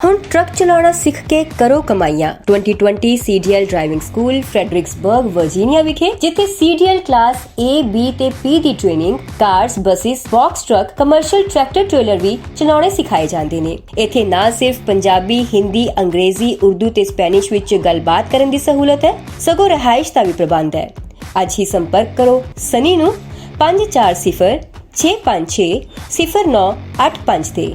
ਹੁਣ ਟਰੱਕ ਚਲਾਉਣਾ ਸਿੱਖ ਕੇ ਕਰੋ ਕਮਾਈਆਂ। 2020 CDL driving school Fredericksburg Virginia ਵਿਖੇ, ਜਿੱਥੇ CDL ਕਲਾਸ A, B ਤੇ P ਦੀ training, cars, buses, box truck, commercial tractor trailer ਵੀ ਚਲਾਉਣੇ ਸਿਖਾਏ ਜਾਂਦੇ ਨੇ। ਇੱਥੇ ਨਾ ਸਿਰਫ ਪੰਜਾਬੀ, ਹਿੰਦੀ, ਅੰਗਰੇਜ਼ੀ, ਉਰਦੂ ਤੇ ਸਪੈਨਿਸ਼ ਵਿੱਚ ਗੱਲਬਾਤ ਕਰਨ ਦੀ ਸਹੂਲਤ ਹੈ, ਸਗੋਂ ਰਿਹਾਇਸ਼ ਦਾ ਵੀ ਪ੍ਰਬੰਧ ਹੈ। ਅੱਜ ਹੀ ਸੰਪਰਕ ਕਰੋ ਸਨੀ ਨੂੰ 540 656 0985 ਤੇ।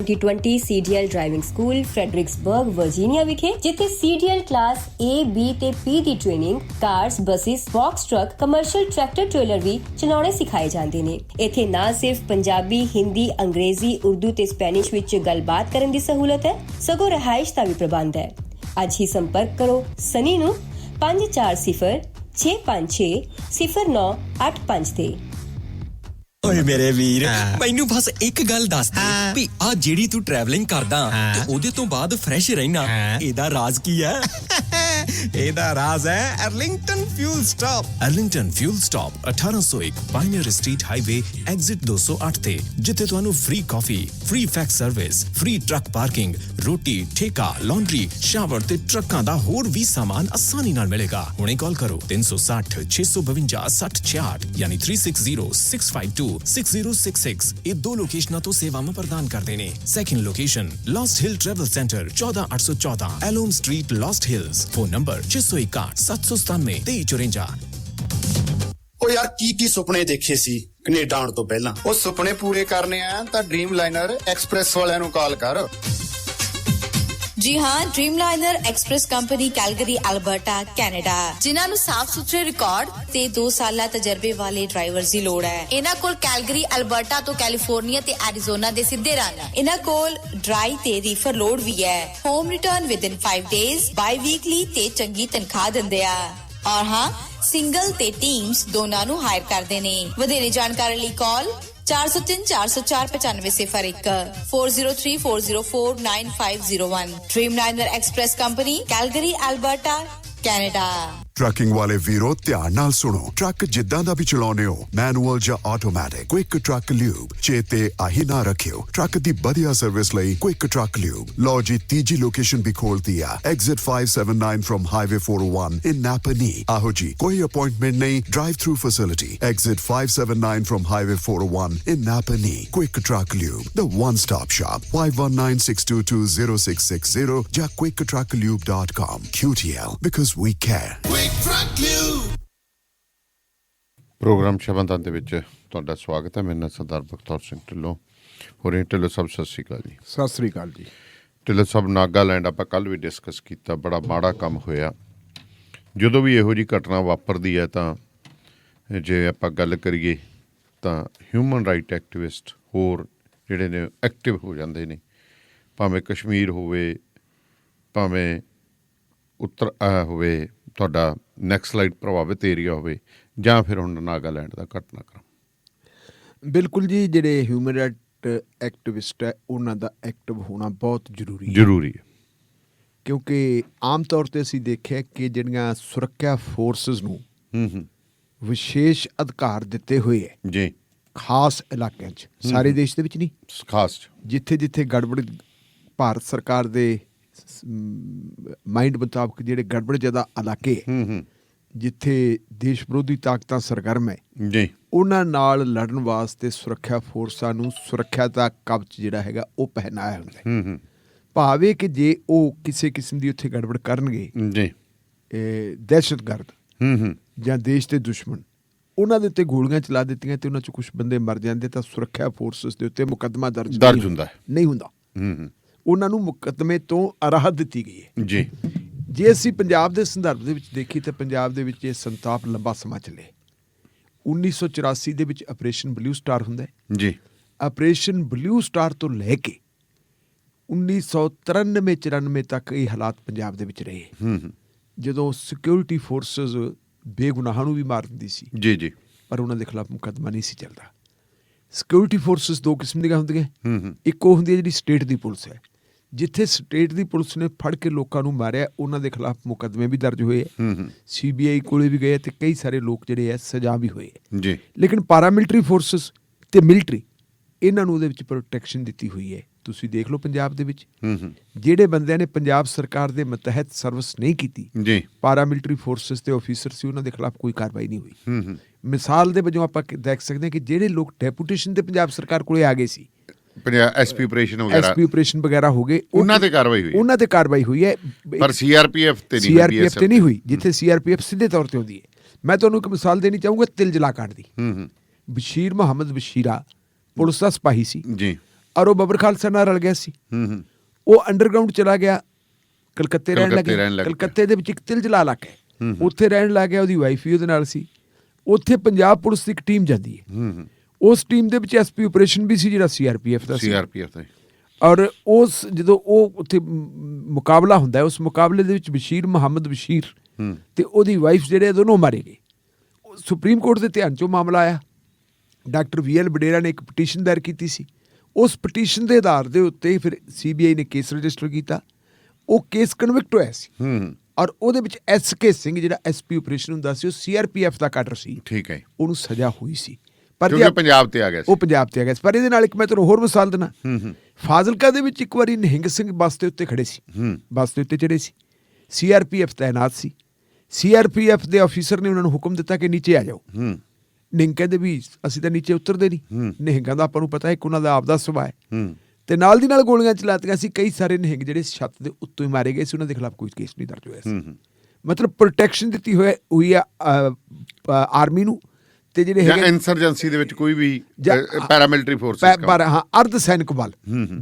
2020 CDL driving school Fredericksburg Virginia ਵਿਖੇ, ਜਿੱਥੇ CDL ਕਲਾਸ A, B ਤੇ P ਦੀ training, cars, buses, box truck, commercial tractor trailer ਵੀ ਚਲਾਉਣੇ ਸਿਖਾਏ ਜਾਂਦੇ ਨੇ। ਇੱਥੇ ਨਾ ਸਿਰਫ ਪੰਜਾਬੀ, ਹਿੰਦੀ, ਅੰਗਰੇਜ਼ੀ, ਉਰਦੂ ਤੇ ਸਪੈਨਿਸ਼ ਵਿੱਚ ਗੱਲਬਾਤ ਕਰਨ ਦੀ ਸਹੂਲਤ ਹੈ, ਸਗੋਂ ਰਿਹਾਇਸ਼ ਦਾ ਵੀ ਪ੍ਰਬੰਧ ਹੈ। ਅੱਜ ਹੀ ਸੰਪਰਕ ਕਰੋ ਸਨੀ ਨੂੰ 540 656 0985 ਤੇ। ਓਏ ਮੇਰੇ ਵੀਰ, ਮੈਨੂੰ ਬਸ ਇੱਕ ਗੱਲ ਦੱਸ ਦੇ ਵੀ ਆ ਜਿਹੜੀ ਤੂੰ ਟਰੈਵਲਿੰਗ ਕਰਦਾ ਤੇ ਉਹਦੇ ਤੋਂ ਬਾਅਦ ਫਰੈਸ਼ ਰਹਿਣਾ, ਇਹਦਾ ਰਾਜ਼ ਕੀ ਹੈ? ਇਹਦਾ ਰਾਜ਼ ਹੈ Arlington fuel stop. Arlington fuel stop 1801 pioneer street highway exit 208 ਤੇ, ਜਿੱਥੇ ਤੁਹਾਨੂੰ ਫ੍ਰੀ ਕਾਫੀ, free fax service, free truck parking, ਰੋਟੀ, ਠੇਕਾ, ਲਾਂਡਰੀ, ਸ਼ਾਵਰ ਤੇ ਟਰੱਕਾਂ ਦਾ ਹੋਰ ਵੀ ਸਾਮਾਨ ਆਸਾਨੀ ਨਾਲ ਮਿਲੇਗਾ। ਹੁਣੇ ਕਾਲ ਕਰੋ 360 652 6066 ਯਾਨੀ 360 652 6066। ਇਹ ਦੋ ਲੋਕੇਸ਼ਨਾਂ ਤੋਂ ਸੇਵਾਵਾਂ ਪ੍ਰਦਾਨ ਕਰਦੇ ਨੇ। Second location Lost Hill travel center 14814 ਐਲੋਮ street, Lost Hills. Phone number 661 797 2354। ਉਹ ਯਾਰ ਕੀ ਸੁਪਨੇ ਦੇਖੇ ਸੀ ਕੈਨੇਡਾ ਆਉਣ ਤੋਂ ਪਹਿਲਾਂ? ਉਹ ਸੁਪਨੇ ਪੂਰੇ ਕਰਨੇ ਆ ਤਾਂ ਡ੍ਰੀਮ ਲਾਈਨਰ ਐਕਸਪ੍ਰੈਸ ਵਾਲਿਆਂ ਨੂੰ ਕਾਲ ਕਰ। जी हाँ, Dreamliner express company Calgary Alberta Canada, जिन्हां नूं साफ सुथरे रिकॉर्ड ते 2 साला तजर्बे वाले ड्राइवर्स दी लोड़ है। इन्हां कोल कैलगरी अल्बर्टा तो कैलिफोर्निया ते एरिजोना दे सिद्धे रन। इन्हां कोल ड्राई ते रीफर लोड भी है। Home return with in 5 days, by weekly ते चंगी तनख्वाह दिंदे आ। और हाँ, सिंगल ते टीम्स दोनां नूं हायर करदे ने। वधेरे जानकारी लई call 403 404 9501 403 404 9501। Dreamliner express company Calgary Alberta Canada. Trucking ਵਾਲੇ ਵੀਰੋ, ਧਿਆਨ ਨਾਲ ਸੁਣੋ। ਟਰੱਕ ਜਿੱਦਾਂ ਦਾ ਵੀ ਚਲਾਉਂਦੇ ਹੋ, ਮੈਨੂਅਲ ਜਾਂ ਆਟੋਮੈਟਿਕ, ਕੁਇਕ ਟਰੱਕ ਲਿਊਬ ਚੇਤੇ ਆਹੀ ਨਾ ਰੱਖਿਓ। ਟਰੱਕ ਦੀ ਵਧੀਆ ਸਰਵਿਸ ਲਈ ਕੁਇਕ ਟਰੱਕ ਲਿਊਬ। ਲਓ ਜੀ, ਤੀਜੀ ਲੋਕੇਸ਼ਨ ਵੀ ਖੋਲਤੀ ਆ, exit 579 from highway 401 in Napanee. ਆਹੋ ਜੀ, ਕੋਈ ਅਪਾਇੰਟਮੈਂਟ ਨਹੀਂ, drive through facility. Exit 579 from highway 401 in Napanee. Quick truck lube, the one stop shop. 5196220660 ਜਾਂ quicktruckliube.com। QTL, because we care। Programme ਸ਼ਬਦਾਂ ਦੇ ਵਿੱਚ ਤੁਹਾਡਾ ਸਵਾਗਤ ਹੈ। ਮੇਰੇ ਨਾਲ ਸਰਦਾਰ ਬਖਤੌਰ ਸਿੰਘ ਢਿੱਲੋਂ। ਹੋਰ ਢਿੱਲੋਂ ਸਾਹਿਬ, ਸਤਿ ਸ਼੍ਰੀ ਅਕਾਲ ਜੀ। ਸਤਿ ਸ਼੍ਰੀ ਅਕਾਲ ਜੀ। ਢਿੱਲੋਂ ਸਾਹਿਬ, ਨਾਗਾਲੈਂਡ ਆਪਾਂ ਕੱਲ੍ਹ ਵੀ ਡਿਸਕਸ ਕੀਤਾ, ਬੜਾ ਮਾੜਾ ਕੰਮ ਹੋਇਆ। ਜਦੋਂ ਵੀ ਇਹੋ ਜਿਹੀ ਘਟਨਾ ਵਾਪਰਦੀ ਹੈ ਤਾਂ ਜੇ ਆਪਾਂ ਗੱਲ ਕਰੀਏ ਤਾਂ ਹਿਊਮਨ ਰਾਈਟ ਐਕਟਿਵਿਸਟ ਹੋਰ ਜਿਹੜੇ ਨੇ ਐਕਟਿਵ ਹੋ ਜਾਂਦੇ ਨੇ, ਭਾਵੇਂ ਕਸ਼ਮੀਰ ਹੋਵੇ, ਭਾਵੇਂ ਉੱਤਰ ਹੋਵੇ ਤੁਹਾਡਾ ਨੈਕਸਲਾਈਟ ਪ੍ਰਭਾਵਿਤ ਏਰੀਆ ਹੋਵੇ, ਜਾਂ ਫਿਰ ਹੁਣ ਨਾਗਾਲੈਂਡ ਦਾ ਘਟਨਾਕ੍ਰਮ। ਬਿਲਕੁਲ ਜੀ, ਜਿਹੜੇ ਹਿਊਮਨ ਰਾਈਟ ਐਕਟਿਵਿਸਟ ਹੈ ਉਹਨਾਂ ਦਾ ਐਕਟਿਵ ਹੋਣਾ ਬਹੁਤ ਜ਼ਰੂਰੀ ਹੈ। ਕਿਉਂਕਿ ਆਮ ਤੌਰ 'ਤੇ ਅਸੀਂ ਦੇਖਿਆ ਕਿ ਜਿਹੜੀਆਂ ਸੁਰੱਖਿਆ ਫੋਰਸਿਸ ਨੂੰ ਵਿਸ਼ੇਸ਼ ਅਧਿਕਾਰ ਦਿੱਤੇ ਹੋਏ ਹੈ ਜੀ, ਖਾਸ ਇਲਾਕਿਆਂ 'ਚ, ਸਾਰੇ ਦੇਸ਼ ਦੇ ਵਿੱਚ ਨਹੀਂ, ਖਾਸ ਜਿੱਥੇ ਗੜਬੜ ਭਾਰਤ ਸਰਕਾਰ ਦੇ ਮਾਈਂਡ ਮੁਤਾਬਕ ਜਿਹੜੇ ਗੜਬੜ ਜ਼ਿਆਦਾ ਇਲਾਕੇ ਜਿੱਥੇ ਦੇਸ਼ ਵਿਰੋਧੀ ਤਾਕਤਾਂ ਸਰਗਰਮ ਹੈ ਜੀ, ਉਹਨਾਂ ਨਾਲ ਲੜਨ ਵਾਸਤੇ ਸੁਰੱਖਿਆ ਫੋਰਸਾਂ ਨੂੰ ਸੁਰੱਖਿਆ ਦਾ ਕਵਚ ਜਿਹੜਾ ਹੈਗਾ ਉਹ ਪਹਿਨਾਇਆ ਹੁੰਦਾ। ਭਾਵੇਂ ਕਿ ਜੇ ਉਹ ਕਿਸੇ ਕਿਸਮ ਦੀ ਉੱਥੇ ਗੜਬੜ ਕਰਨਗੇ ਜੀ, ਦਹਿਸ਼ਤਗਰਦ ਜਾਂ ਦੇਸ਼ ਦੇ ਦੁਸ਼ਮਣ, ਉਹਨਾਂ ਦੇ ਉੱਤੇ ਗੋਲੀਆਂ ਚਲਾ ਦਿੱਤੀਆਂ ਤੇ ਉਹਨਾਂ 'ਚ ਕੁਛ ਬੰਦੇ ਮਰ ਜਾਂਦੇ ਤਾਂ ਸੁਰੱਖਿਆ ਫੋਰਸਿਸ ਦੇ ਉੱਤੇ ਮੁਕੱਦਮਾ ਦਰਜ ਨਹੀਂ ਹੁੰਦਾ। ਉਹਨਾਂ ਨੂੰ ਮੁਕੱਦਮੇ ਤੋਂ ਰਾਹਤ ਦਿੱਤੀ ਗਈ ਹੈ ਜੀ। ਜੇ ਅਸੀਂ ਪੰਜਾਬ ਦੇ ਸੰਦਰਭ ਦੇ ਵਿੱਚ ਦੇਖੀਏ ਤਾਂ ਪੰਜਾਬ ਦੇ ਵਿੱਚ ਇਹ ਸੰਤਾਪ ਲੰਬਾ ਸਮਾਂ ਚੱਲੇ। 1984 ਦੇ ਵਿੱਚ ਆਪਰੇਸ਼ਨ ਬਲੂ ਸਟਾਰ ਹੁੰਦਾ ਹੈ ਜੀ। ਆਪਰੇਸ਼ਨ ਬਲੂ ਸਟਾਰ ਤੋਂ ਲੈ ਕੇ 1993-94 ਤੱਕ ਇਹ ਹਾਲਾਤ ਪੰਜਾਬ ਦੇ ਵਿੱਚ ਰਹੇ, ਜਦੋਂ ਸਿਕਿਉਰਿਟੀ ਫੋਰਸਿਸ ਬੇਗੁਨਾਹਾਂ ਨੂੰ ਵੀ ਮਾਰ ਦਿੰਦੀ ਸੀ ਜੀ ਜੀ, ਪਰ ਉਹਨਾਂ ਦੇ ਖਿਲਾਫ ਮੁਕੱਦਮਾ ਨਹੀਂ ਸੀ ਚੱਲਦਾ। ਸਿਕਿਉਰਿਟੀ ਫੋਰਸਿਸ ਦੋ ਕਿਸਮ ਦੀਆਂ ਹੁੰਦੀਆਂ। ਇੱਕ ਉਹ ਹੁੰਦੀ ਹੈ ਜਿਹੜੀ ਸਟੇਟ ਦੀ ਪੁਲਿਸ ਹੈ, ਜਿੱਥੇ ਸਟੇਟ ਦੀ ਪੁਲਿਸ ਨੇ ਫੜ ਕੇ ਲੋਕਾਂ ਨੂੰ ਮਾਰਿਆ, ਉਹਨਾਂ ਦੇ ਖਿਲਾਫ ਮੁਕੱਦਮੇ ਵੀ ਦਰਜ ਹੋਏ, CBI ਕੋਲੇ ਵੀ ਗਏ ਤੇ ਕਈ ਸਾਰੇ ਲੋਕ ਜਿਹੜੇ ਹੈ ਸਜ਼ਾ ਵੀ ਹੋਏ ਜੀ। ਲੇਕਿਨ ਪਾਰਾਮਿਲਟਰੀ ਫੋਰਸਿਸ ਤੇ ਮਿਲਟਰੀ, ਇਹਨਾਂ ਨੂੰ ਉਹਦੇ ਵਿੱਚ ਪ੍ਰੋਟੈਕਸ਼ਨ ਦਿੱਤੀ ਹੋਈ ਹੈ ਤੁਸੀਂ ਦੇਖ ਲਓ ਪੰਜਾਬ ਦੇ ਵਿੱਚ ਜਿਹੜੇ ਬੰਦਿਆਂ ਨੇ ਪੰਜਾਬ ਸਰਕਾਰ ਦੇ ਮਤਹਿਤ ਸਰਵਿਸ ਨਹੀਂ ਕੀਤੀ, ਜੀ ਪਾਰਾਮਿਲਟਰੀ ਫੋਰਸਿਸ ਦੇ ਆਫੀਸਰ ਸੀ, ਉਹਨਾਂ ਦੇ ਖਿਲਾਫ ਕੋਈ ਕਾਰਵਾਈ ਨਹੀਂ ਹੋਈ। ਮਿਸਾਲ ਦੇ ਵਜੋਂ ਆਪਾਂ ਦੇਖ ਸਕਦੇ ਹਾਂ ਕਿ ਜਿਹੜੇ ਲੋਕ ਡੈਪੂਟੇਸ਼ਨ ਤੇ ਪੰਜਾਬ ਸਰਕਾਰ ਕੋਲੇ ਆ ਗਏ ਸੀ, ਪੰਜਾਬ ਐਸਪੀ ਆਪਰੇਸ਼ਨ ਵਗੈਰਾ, ਐਸਪੀ ਆਪਰੇਸ਼ਨ ਵਗੈਰਾ ਹੋ ਗਏ, ਉਹਨਾਂ ਤੇ ਕਾਰਵਾਈ ਹੋਈ, ਉਹਨਾਂ ਤੇ ਕਾਰਵਾਈ ਹੋਈ ਹੈ, ਪਰ ਸੀਆਰਪੀਐਫ ਤੇ ਨਹੀਂ, ਸੀਆਰਪੀਐਫ ਤੇ ਨਹੀਂ ਹੋਈ। ਜਿੱਥੇ ਸੀਆਰਪੀਐਫ ਸਿੱਧੇ ਤੌਰ ਤੇ ਹੁੰਦੀ ਹੈ। ਮੈਂ ਤੁਹਾਨੂੰ ਇੱਕ ਮਿਸਾਲ ਦੇਣੀ ਚਾਹੂੰਗਾ ਤਿਲਜਲਾ ਕਾਂਡ ਦੀ। ਬਸ਼ੀਰ ਮੁਹੰਮਦ ਬਸ਼ੀਰਾ ਪੁਲਿਸ ਦਾ ਸਿਪਾਹੀ ਸੀ ਜੀ, ਔਰ ਉਹ ਬੱਬਰ ਖਾਲਸਾ ਨਾਲ ਰਲ ਗਿਆ ਸੀ। ਉਹ ਅੰਡਰਗਰਾਉਂਡ ਚਲਾ ਗਿਆ, ਕਲਕੱਤੇ ਰਹਿਣ ਲੱਗ ਗਿਆ। ਕਲਕੱਤੇ ਦੇ ਵਿੱਚ ਇੱਕ ਤਿਲਜਲਾ ਇਲਾਕਾ ਹੈ, ਉੱਥੇ ਰਹਿਣ ਲੱਗ ਗਿਆ। ਉਹਦੀ ਵਾਈਫ ਵੀ ਉਹਦੇ ਨਾਲ ਸੀ। ਉੱਥੇ ਪੰਜਾਬ ਪੁਲਿਸ ਦੀ ਇੱਕ ਟੀਮ ਜਾਂਦੀ ਹੈ। ਉਸ ਟੀਮ ਦੇ ਵਿੱਚ ਐਸਪੀ ਆਪਰੇਸ਼ਨ ਵੀ ਸੀ, ਜਿਹੜਾ ਸੀਆਰਪੀਐਫ ਦਾ ਸੀ। ਔਰ ਉਸ ਜਦੋਂ ਉਹ ਉੱਥੇ ਮੁਕਾਬਲਾ ਹੁੰਦਾ ਹੈ, ਉਸ ਮੁਕਾਬਲੇ ਦੇ ਵਿੱਚ ਬਸ਼ੀਰ ਮੁਹੰਮਦ ਬਸ਼ੀਰ ਤੇ ਉਹਦੀ ਵਾਈਫ ਜਿਹੜੇ ਦੋਨੋਂ ਮਾਰੇ ਗਏ। ਸੁਪਰੀਮ ਕੋਰਟ ਦੇ ਧਿਆਨ 'ਚੋਂ ਮਾਮਲਾ ਆਇਆ। ਡਾਕਟਰ VL ਵਡੇਰਾ ਨੇ ਇੱਕ ਪਟੀਸ਼ਨ ਦਾਇਰ ਕੀਤੀ ਸੀ। ਉਸ ਪਟੀਸ਼ਨ ਦੇ ਆਧਾਰ ਦੇ ਉੱਤੇ ਫਿਰ CBI ਨੇ ਕੇਸ ਰਜਿਸਟਰ ਕੀਤਾ। ਉਹ ਕੇਸ ਕਨਵਿਕਟ ਹੋਇਆ ਸੀ ਔਰ ਉਹਦੇ ਵਿੱਚ SK ਸਿੰਘ ਜਿਹੜਾ SP ਆਪਰੇਸ਼ਨ ਹੁੰਦਾ ਸੀ, ਉਹ CRPF ਦਾ ਕਾਡਰ ਸੀ। ਠੀਕ ਹੈ, ਉਹਨੂੰ ਸਜ਼ਾ ਹੋਈ ਸੀ, ਪਰ ਪੰਜਾਬ ਤੇ ਆ ਗਿਆ ਸੀ। ਉਹ ਪੰਜਾਬ ਤੇ ਆ ਗਿਆ ਸੀ। ਪਰ ਇਹਦੇ ਨਾਲ ਇੱਕ ਮੈਂ ਤੁਹਾਨੂੰ ਹੋਰ ਮਿਸਾਲ ਦਿੰਦਾ। ਫਾਜ਼ਿਲਕਾ ਦੇ ਵਿੱਚ ਇੱਕ ਵਾਰੀ ਨਿਹੰਗ ਸਿੰਘ ਬੱਸ ਦੇ ਉੱਤੇ ਖੜੇ ਸੀ, ਬੱਸ ਦੇ ਉੱਤੇ ਚੜੇ ਸੀ, CRPF ਤਾਇਨਾਤ ਸੀ। CRPF ਦੇ ਆਫੀਸਰ ਨੇ ਉਹਨਾਂ ਨੂੰ ਹੁਕਮ ਦਿੱਤਾ ਕਿ ਨੀਚੇ ਆ ਜਾਓ। ਨਿਹੰਗ ਕਹਿੰਦੇ ਵੀ ਅਸੀਂ ਤਾਂ ਨੀਚੇ ਉਤਰਦੇ ਨਹੀਂ। ਨਿਹੰਗਾਂ ਦਾ ਆਪਾਂ ਨੂੰ ਪਤਾ ਹੈ ਕਿ ਉਹਨਾਂ ਦਾ ਆਪਦਾ ਸੁਭਾਅ ਹੈ, ਤੇ ਨਾਲ ਦੀ ਨਾਲ ਗੋਲੀਆਂ ਚਲਾਤੀਆਂ ਸੀ। ਕਈ ਸਾਰੇ ਨਿਹੰਗ ਜਿਹੜੇ ਛੱਤ ਦੇ ਉੱਤੋਂ ਹੀ ਮਾਰੇ ਗਏ ਸੀ, ਉਹਨਾਂ ਦੇ ਖਿਲਾਫ ਕੋਈ ਕੇਸ ਨਹੀਂ ਦਰਜ ਹੋਇਆ ਸੀ। ਮਤਲਬ ਪ੍ਰੋਟੈਕਸ਼ਨ ਦਿੱਤੀ ਹੋਈ ਆ ਆਰਮੀ ਨੂੰ, ਤੇ ਜਿਹੜੇ ਹੈਗੇ ਇਨਸਰਜੈਂਸੀ ਦੇ ਵਿੱਚ ਕੋਈ ਵੀ ਪੈਰਾਮਿਲਟਰੀ ਫੋਰਸਿਸ, ਪਰ ਹਾਂ ਅਰਧ ਸੈਨਿਕ ਬਲ,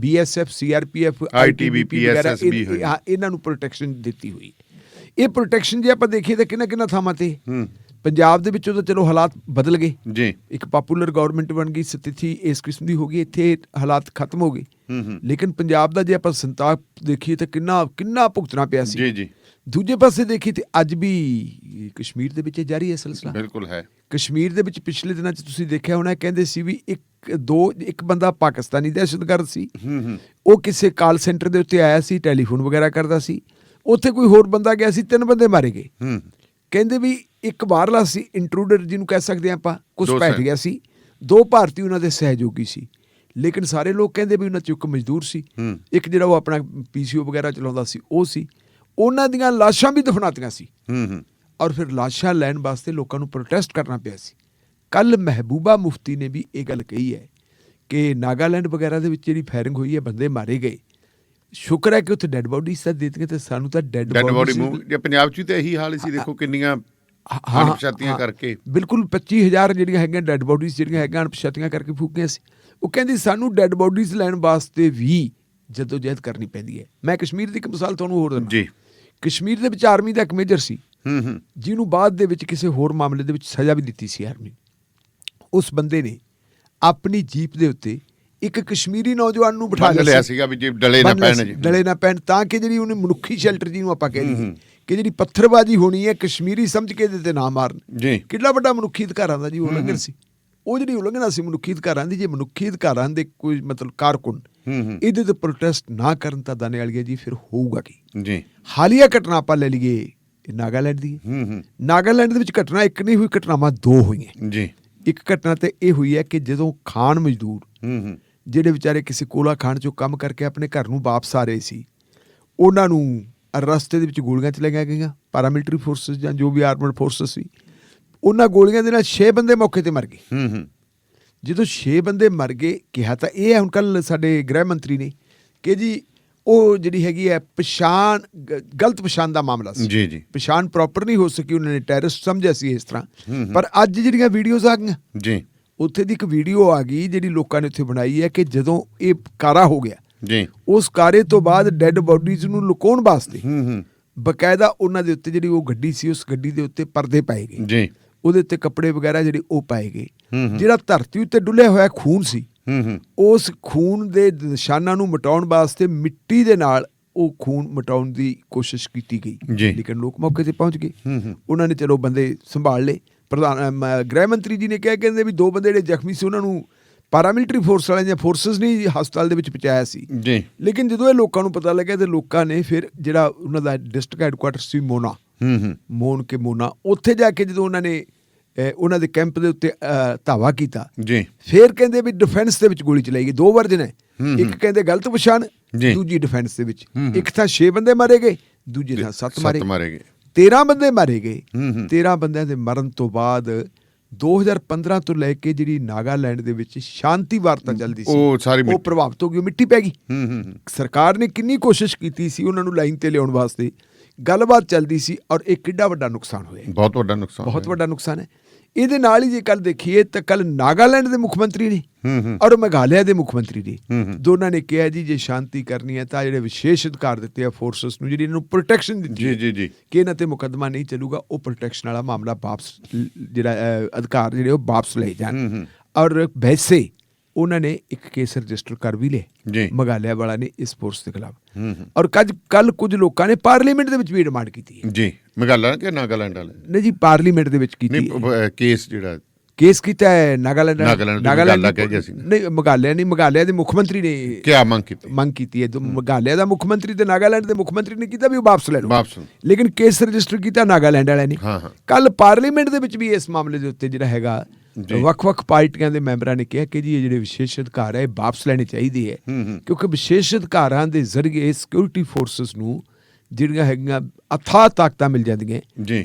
BSF CRPF ITBP ਵਗੈਰਾ, ਇਹਨਾਂ ਨੂੰ ਪ੍ਰੋਟੈਕਸ਼ਨ ਦਿੱਤੀ ਹੋਈ। ਇਹ ਪ੍ਰੋਟੈਕਸ਼ਨ ਜੇ ਆਪਾਂ ਦੇਖੀਏ ਤਾਂ ਕਿੰਨਾ ਥਾਵਾਂ ਤੇ ਪੰਜਾਬ ਦੇ ਵਿੱਚੋਂ ਤਾਂ ਚਲੋ ਹਾਲਾਤ ਬਦਲ ਗਏ ਜੀ, ਇੱਕ ਪਾਪੂਲਰ ਗਵਰਨਮੈਂਟ ਬਣ ਗਈ, ਸਥਿਤੀ ਇਸ ਕਿਸਮ ਦੀ ਹੋ ਗਈ, ਇੱਥੇ ਹਾਲਾਤ ਖਤਮ ਹੋ ਗਏ। ਲੇਕਿਨ ਪੰਜਾਬ ਦਾ ਜੇ ਆਪਾਂ ਸੰਤਾਪ ਦੇਖੀਏ ਤਾਂ ਕਿੰਨਾ ਭੁਗਤਣਾ ਪਿਆ ਸੀ। ਜੀ। ਦੂਜੇ ਪਾਸੇ ਦੇਖੀਏ ਤੇ ਅੱਜ ਵੀ ਕਸ਼ਮੀਰ ਦੇ ਵਿੱਚ ਜਾਰੀ ਹੈ ਸਿਲਸਿਲਾ। ਬਿਲਕੁਲ ਹੈ। ਕਸ਼ਮੀਰ ਦੇ ਵਿੱਚ ਪਿਛਲੇ ਦਿਨਾਂ 'ਚ ਤੁਸੀਂ ਦੇਖਿਆ ਹੋਣਾ, ਕਹਿੰਦੇ ਸੀ ਵੀ ਇੱਕ ਬੰਦਾ ਪਾਕਿਸਤਾਨੀ ਦਹਿਸ਼ਤਗਰਦ ਸੀ, ਉਹ ਕਿਸੇ ਕਾਲ ਸੈਂਟਰ ਦੇ ਉੱਤੇ ਆਇਆ ਸੀ, ਟੈਲੀਫੋਨ ਵਗੈਰਾ ਕਰਦਾ ਸੀ। ਉੱਥੇ ਕੋਈ ਹੋਰ ਬੰਦਾ ਗਿਆ ਸੀ, 3 ਬੰਦੇ ਮਾਰੇ ਗਏ। ਕਹਿੰਦੇ ਵੀ ਇੱਕ ਬਾਹਰਲਾ ਸੀ, ਇੰਟਰੂਡਰ ਜਿਹਨੂੰ ਕਹਿ ਸਕਦੇ ਹਾਂ ਆਪਾਂ, ਘੁਸਪੈਠ ਗਿਆ ਸੀ। 2 ਭਾਰਤੀ ਉਹਨਾਂ ਦੇ ਸਹਿਯੋਗੀ ਸੀ। ਲੇਕਿਨ ਸਾਰੇ ਲੋਕ ਕਹਿੰਦੇ ਵੀ ਉਹਨਾਂ 'ਚ ਇੱਕ ਮਜ਼ਦੂਰ ਸੀ, ਇੱਕ ਜਿਹੜਾ ਉਹ ਆਪਣਾ PCO ਵਗੈਰਾ ਚਲਾਉਂਦਾ ਸੀ ਉਹ ਸੀ। ਉਹਨਾਂ ਦੀਆਂ ਲਾਸ਼ਾਂ ਵੀ ਦਫਨਾਤੀਆਂ ਸੀ ਔਰ ਫਿਰ ਲਾਸ਼ਾਂ ਲੈਣ ਵਾਸਤੇ ਲੋਕਾਂ ਨੂੰ ਪ੍ਰੋਟੈਸਟ ਕਰਨਾ ਪਿਆ ਸੀ। ਕੱਲ੍ਹ ਮਹਿਬੂਬਾ ਮੁਫਤੀ ਨੇ ਵੀ ਇਹ ਗੱਲ ਕਹੀ ਹੈ ਕਿ ਨਾਗਾਲੈਂਡ ਵਗੈਰਾ ਦੇ ਵਿੱਚ ਜਿਹੜੀ ਫਾਇਰਿੰਗ ਹੋਈ ਹੈ, ਬੰਦੇ ਮਾਰੇ ਗਏ। ਸ਼ੁਕਰ ਹੈ ਕਿ ਉੱਥੇ ਡੈਡ ਬੋਡੀਜ਼ ਤਾਂ ਦੇ ਦਿੱਤੀਆਂ, ਤੇ ਸਾਨੂੰ ਤਾਂ ਡੈਡ ਬੋਡੀ ਪੰਜਾਬ 'ਚ ਤਾਂ ਇਹੀ ਹਾਲ ਸੀ। ਦੇਖੋ ਕਿੰਨੀਆਂ ਅਣਪਛਾਤੀਆਂ ਕਰਕੇ, ਬਿਲਕੁਲ 25,000 ਜਿਹੜੀਆਂ ਹੈਗੀਆਂ ਡੈਡ ਬੋਡੀਜ਼ ਜਿਹੜੀਆਂ ਹੈਗੀਆਂ ਅਣਪਛਾਤੀਆਂ ਕਰਕੇ ਫੂਕੀਆਂ ਸੀ। ਉਹ ਕਹਿੰਦੀ ਸਾਨੂੰ ਡੈਡ ਬੋਡੀਜ਼ ਲੈਣ ਵਾਸਤੇ ਵੀ ਜਦੋਜਹਿਦ ਕਰਨੀ ਪੈਂਦੀ ਹੈ। ਮੈਂ ਕਸ਼ਮੀਰ ਦੀ ਇੱਕ ਮਿਸਾਲ ਤੁਹਾਨੂੰ ਹੋਰ ਦਿੰਦਾ ਜੀ। ਕਸ਼ਮੀਰ ਦੇ ਵਿੱਚ ਆਰਮੀ ਦਾ ਇੱਕ ਮੇਜਰ ਸੀ, ਜਿਹਨੂੰ ਬਾਅਦ ਦੇ ਵਿੱਚ ਕਿਸੇ ਹੋਰ ਮਾਮਲੇ ਦੇ ਵਿੱਚ ਸਜ਼ਾ ਵੀ ਦਿੱਤੀ ਸੀ ਆਰਮੀ। ਉਸ ਬੰਦੇ ਨੇ ਆਪਣੀ ਜੀਪ ਦੇ ਉੱਤੇ ਇੱਕ ਕਸ਼ਮੀਰੀ ਨੌਜਵਾਨ ਨੂੰ ਬਿਠਾ ਲਿਆ ਸੀਗਾ ਵੀ ਡਲੇ ਨਾ ਪੈਣ, ਤਾਂ ਕਿ ਜਿਹੜੀ ਉਹਨੇ ਮਨੁੱਖੀ ਸ਼ੈਲਟਰ ਜਿਹਨੂੰ ਆਪਾਂ ਕਹਿੰਦੇ ਕਿ ਜਿਹੜੀ ਪੱਥਰਬਾਜ਼ੀ ਹੋਣੀ ਹੈ, ਕਸ਼ਮੀਰੀ ਸਮਝ ਕੇ ਇਹਦੇ ਤੇ ਨਾ ਮਾਰਨ। ਕਿੰਨਾ ਵੱਡਾ ਮਨੁੱਖੀ ਅਧਿਕਾਰਾਂ ਦਾ ਜੀ ਉਲੰਘਣ ਸੀ। ਉਹ ਜਿਹੜੀ ਉਲੰਘਣਾ ਸੀ ਮਨੁੱਖੀ ਅਧਿਕਾਰਾਂ ਦੀ, ਜੇ ਮਨੁੱਖੀ ਅਧਿਕਾਰਾਂ ਦੇ ਕੋਈ ਮਤਲਬ ਕਾਰਕੁਨ ਇਹਦੇ ਤੇ ਪ੍ਰੋਟੈਸਟ ਨਾ ਕਰਨ ਤਾਂ ਦਾਨੇ ਵਾਲੀਆ ਜੀ ਫਿਰ ਹੋਊਗਾ ਕੀ ਜੀ। ਹਾਲੀਆ ਘਟਨਾ ਆਪਾਂ ਲੈ ਲਈਏ ਨਾਗਾਲੈਂਡ ਦੀ। ਨਾਗਾਲੈਂਡ ਦੇ ਵਿੱਚ ਘਟਨਾ ਇੱਕ ਨਹੀਂ ਹੋਈ, ਘਟਨਾਵਾਂ 2 ਹੋਈਆਂ ਜੀ। ਇੱਕ ਘਟਨਾ ਤੇ ਇਹ ਹੋਈ ਹੈ ਕਿ ਜਦੋਂ ਖਾਣ ਮਜ਼ਦੂਰ ਜਿਹੜੇ ਵਿਚਾਰੇ ਕਿਸੇ ਕੋਲਾ ਖਾਣ 'ਚੋਂ ਕੰਮ ਕਰਕੇ ਆਪਣੇ ਘਰ ਨੂੰ ਵਾਪਸ ਆ ਰਹੇ ਸੀ, ਉਹਨਾਂ ਨੂੰ ਰਸਤੇ ਦੇ ਵਿੱਚ ਗੋਲੀਆਂ ਚਲਾਈਆਂ ਗਈਆਂ। ਪਾਰਾਮਿਲਟਰੀ ਫੋਰਸਿਸ ਜਾਂ ਜੋ ਵੀ ਆਰਮਡ ਫੋਰਸਿਸ ਸੀ, ਉਹਨਾਂ ਗੋਲੀਆਂ ਦੇ ਨਾਲ 6 ਬੰਦੇ ਮੌਕੇ ਤੇ ਮਰ ਗਏ। ਜਦੋਂ 6 ਬੰਦੇ ਮਰ ਗਏ, ਕਿਹਾ ਤਾਂ ਇਹ ਹੈ ਹੁਣ ਕੱਲ੍ਹ ਸਾਡੇ ਗ੍ਰਹਿ ਮੰਤਰੀ ਨੇ ਕਿ ਜੀ ਉਹ ਜਿਹੜੀ ਹੈਗੀ ਹੈ ਗਲਤ ਪਛਾਣ ਦਾ ਮਾਮਲਾ ਸੀ ਜੀ। ਪਛਾਣ ਪ੍ਰੋਪਰ ਨਹੀਂ ਹੋ ਸਕੀ, ਉਹਨਾਂ ਨੇ ਟੈਰਰਿਸਟ ਸਮਝਿਆ ਸੀ ਇਸ ਤਰ੍ਹਾਂ। ਪਰ ਅੱਜ ਜਿਹੜੀਆਂ ਵੀਡੀਓਜ਼ ਆ ਗਈਆਂ ਜੀ, ਉੱਥੇ ਦੀ ਇੱਕ ਵੀਡੀਓ ਆ ਗਈ ਜਿਹੜੀ ਲੋਕਾਂ ਨੇ ਉੱਥੇ ਬਣਾਈ ਹੈ ਕਿ ਜਦੋਂ ਇਹ ਕਾਰਾ ਹੋ ਗਿਆ ਜੀ, ਉਸ ਕਾਰੇ ਤੋਂ ਬਾਅਦ ਡੈਡ ਬੋਡੀਜ਼ ਨੂੰ ਲੁਕਾਉਣ ਵਾਸਤੇ ਬਕਾਇਦਾ ਉਹਨਾਂ ਦੇ ਉੱਤੇ ਜਿਹੜੀ ਉਹ ਗੱਡੀ ਸੀ, ਉਸ ਗੱਡੀ ਦੇ ਉੱਤੇ ਪਰਦੇ ਪਾਏ ਗਏ ਜੀ। ਉਹਦੇ ਉੱਤੇ ਕੱਪੜੇ ਵਗੈਰਾ ਜਿਹੜੇ ਉਹ ਪਾਏ ਗਏ। ਜਿਹੜਾ ਧਰਤੀ ਉੱਤੇ ਡੁੱਲਿਆ ਹੋਇਆ ਖੂਨ ਸੀ, ਉਸ ਖੂਨ ਦੇ ਨਿਸ਼ਾਨਾਂ ਨੂੰ ਮਿਟਾਉਣ ਵਾਸਤੇ ਮਿੱਟੀ ਦੇ ਨਾਲ ਉਹ ਖੂਨ ਮਿਟਾਉਣ ਦੀ ਕੋਸ਼ਿਸ਼ ਕੀਤੀ ਗਈ। ਲੇਕਿਨ ਲੋਕ ਮੌਕੇ ਤੇ ਪਹੁੰਚ ਗਏ, ਉਹਨਾਂ ਨੇ ਚਲੋ ਬੰਦੇ ਸੰਭਾਲ ਲਏ। ਗ੍ਰਹਿ ਮੰਤਰੀ ਜੀ ਨੇ ਕਹਿੰਦੇ ਵੀ 2 ਬੰਦੇ ਜਿਹੜੇ ਜ਼ਖਮੀ ਸੀ ਉਹਨਾਂ ਨੂੰ ਪਾਰਾਮਿਲਟਰੀ ਫੋਰਸ ਵਾਲਿਆਂ ਦੀਆਂ ਫੋਰਸਿਸ ਨੇ ਹਸਪਤਾਲ ਦੇ ਵਿੱਚ ਪਹੁੰਚਾਇਆ ਸੀ। ਲੇਕਿਨ ਜਦੋਂ ਇਹ ਲੋਕਾਂ ਨੂੰ ਪਤਾ ਲੱਗਿਆ ਤੇ ਲੋਕਾਂ ਨੇ ਫਿਰ ਜਿਹੜਾ ਉਹਨਾਂ ਦਾ ਡਿਸਟ੍ਰਿਕਟ ਹੈਡਕੁਆਟਰ ਸੀ ਮੋਨਾ, ਉੱਥੇ ਜਾ ਕੇ ਜਦੋਂ ਉਹਨਾਂ ਨੇ ਉਹਨਾਂ ਦੇ ਕੈਂਪ ਦੇ ਉੱਤੇ ਧਾਵਾ ਕੀਤਾ ਜੀ ਫਿਰ ਕਹਿੰਦੇ ਵੀ ਡਿਫੈਂਸ ਦੇ ਵਿੱਚ ਗੋਲੀ ਚਲਾਈ ਗਈ। 2 ਵਰਜਨ ਹੈ, ਇੱਕ ਕਹਿੰਦੇ ਗਲਤ ਪਛਾਣ, ਦੂਜੀ ਡਿਫੈਂਸ ਦੇ ਵਿੱਚ। ਇੱਕ ਥਾਂ 6 ਬੰਦੇ ਮਾਰੇ ਗਏ, ਦੂਜੀ ਥਾਂ 7 ਮਾਰੇ ਗਏ। 13 ਬੰਦੇ ਮਾਰੇ ਗਏ। 13 ਬੰਦਿਆਂ ਦੇ ਮਰਨ ਤੋਂ ਬਾਅਦ 2015 ਤੋਂ ਲੈ ਕੇ ਜਿਹੜੀ ਨਾਗਾਲੈਂਡ ਦੇ ਵਿੱਚ ਸ਼ਾਂਤੀ ਵਾਰਤਾ ਚੱਲਦੀ ਸੀ ਉਹ ਪ੍ਰਭਾਵਿਤ ਹੋ ਗਈ, ਮਿੱਟੀ ਪੈ ਗਈ। ਸਰਕਾਰ ਨੇ ਕਿੰਨੀ ਕੋਸ਼ਿਸ਼ ਕੀਤੀ ਸੀ ਉਹਨਾਂ ਨੂੰ ਲਾਈਨ ਤੇ ਲਿਆਉਣ ਵਾਸਤੇ, ਗੱਲਬਾਤ ਚੱਲਦੀ ਸੀ, ਔਰ ਇਹ ਕਿੱਡਾ ਵੱਡਾ ਨੁਕਸਾਨ ਹੋਇਆ, ਬਹੁਤ ਵੱਡਾ ਨੁਕਸਾਨ, ਬਹੁਤ ਵੱਡਾ ਨੁਕਸਾਨ ਹੈ। ਇਹਦੇ ਨਾਲ ਹੀ ਜੇ ਕੱਲ ਦੇਖੀਏ ਤਾਂ ਕੱਲ ਨਾਗਾਲੈਂਡ ਦੇ ਮੁੱਖ ਮੰਤਰੀ ਨੇ ਔਰ ਮੇਘਾਲਿਆ ਦੇ ਮੁੱਖ ਮੰਤਰੀ ਨੇ ਦੋਨਾਂ ਨੇ ਕਿਹਾ ਜੀ ਜੇ ਸ਼ਾਂਤੀ ਕਰਨੀ ਹੈ ਤਾਂ ਜਿਹੜੇ ਵਿਸ਼ੇਸ਼ ਅਧਿਕਾਰ ਦਿੱਤੇ ਆ ਫੋਰਸਸ ਨੂੰ, ਜਿਹੜੀ ਇਹਨਾਂ ਨੂੰ ਪ੍ਰੋਟੈਕਸ਼ਨ ਦਿੱਤੀ ਜੀ ਕਿ ਇਹਨਾਂ ਤੇ ਮੁਕੱਦਮਾ ਨਹੀਂ ਚੱਲੂਗਾ, ਉਹ ਪ੍ਰੋਟੈਕਸ਼ਨ ਵਾਲਾ ਮਾਮਲਾ ਵਾਪਸ ਜਿਹੜਾ ਅਧਿਕਾਰ ਜਿਹੜੇ ਉਹ ਵਾਪਸ ਲਏ ਜਾਣ। ਔਰ ਵੈਸੇ ਉਹਨਾਂ ਨੇ ਇੱਕ ਕੇਸ ਰਜਿਸਟਰ ਕਰ ਵੀ ਲਿਆ ਮੇਘਾਲਿਆ ਵਾਲਾ ਨੇ ਇਸ ਫੋਰਸ ਦੇ ਖਿਲਾਫ। ਔਰ ਕੱਲ ਕੁਝ ਲੋਕਾਂ ਨੇ ਪਾਰਲੀਮੈਂਟ ਦੇ ਵਿੱਚ ਵੀ ਡਿਮਾਂਡ ਕੀਤੀ ਹੈ ਜੀ, ਮੇਘਾਲਿਆ ਕਿ ਨਾਗਾਲੈਂਡ ਵਾਲੇ ਨਹੀਂ ਜੀ, ਪਾਰਲੀਮੈਂਟ ਦੇ ਵਿੱਚ ਕੀਤੀ ਕੇਸ, ਜਿਹੜਾ ਕੇਸ ਕੀਤਾ ਹੈ ਨਾਗਾਲੈਂਡ ਨਹੀਂ, ਮੇਘਾਲਿਆ ਨਹੀਂ, ਮੇਘਾਲਿਆ ਦੇ ਮੁੱਖ ਮੰਤਰੀ ਨੇ ਕਿਆ ਮੰਗ ਕੀਤੀ ਹੈ। ਮੇਘਾਲਿਆ ਦਾ ਮੁੱਖ ਮੰਤਰੀ ਤੇ ਨਾਗਾਲੈਂਡ ਦੇ ਮੁੱਖ ਮੰਤਰੀ ਨੇ ਕੀਤਾ ਵੀ ਉਹ ਵਾਪਸ ਲੈ ਲਓ, ਲੇਕਿਨ ਕੇਸ ਰਜਿਸਟਰ ਕੀਤਾ ਨਾਗਾਲੈਂਡ ਵਾਲਿਆਂ ਨੇ। ਕੱਲ ਪਾਰਲੀਮੈਂਟ ਦੇ ਵਿੱਚ ਵੀ ਇਸ ਮਾਮਲੇ ਦੇ ਉੱਤੇ ਜਿਹੜਾ ਹੈਗਾ ਵੱਖ-ਵੱਖ ਪਾਰਟੀਆਂ ਦੇ ਮੈਂਬਰਾਂ ਨੇ ਕਿਹਾ ਕਿ ਜੀ ਇਹ ਜਿਹੜੇ ਵਿਸ਼ੇਸ਼ ਅਧਿਕਾਰ ਹੈ ਇਹ ਵਾਪਸ ਲੈਣੇ ਚਾਹੀਦੇ ਹੈ, ਕਿਉਂਕਿ ਵਿਸ਼ੇਸ਼ ਅਧਿਕਾਰਾਂ ਦੇ ਜ਼ਰੀਏ ਸਿਕਿਉਰਿਟੀ ਫੋਰਸਿਸ ਨੂੰ ਜਿਹੜੀਆਂ ਹੈਗੀਆਂ ਅਥਾਹ ਤਾਕਤਾਂ ਮਿਲ ਜਾਂਦੀਆਂ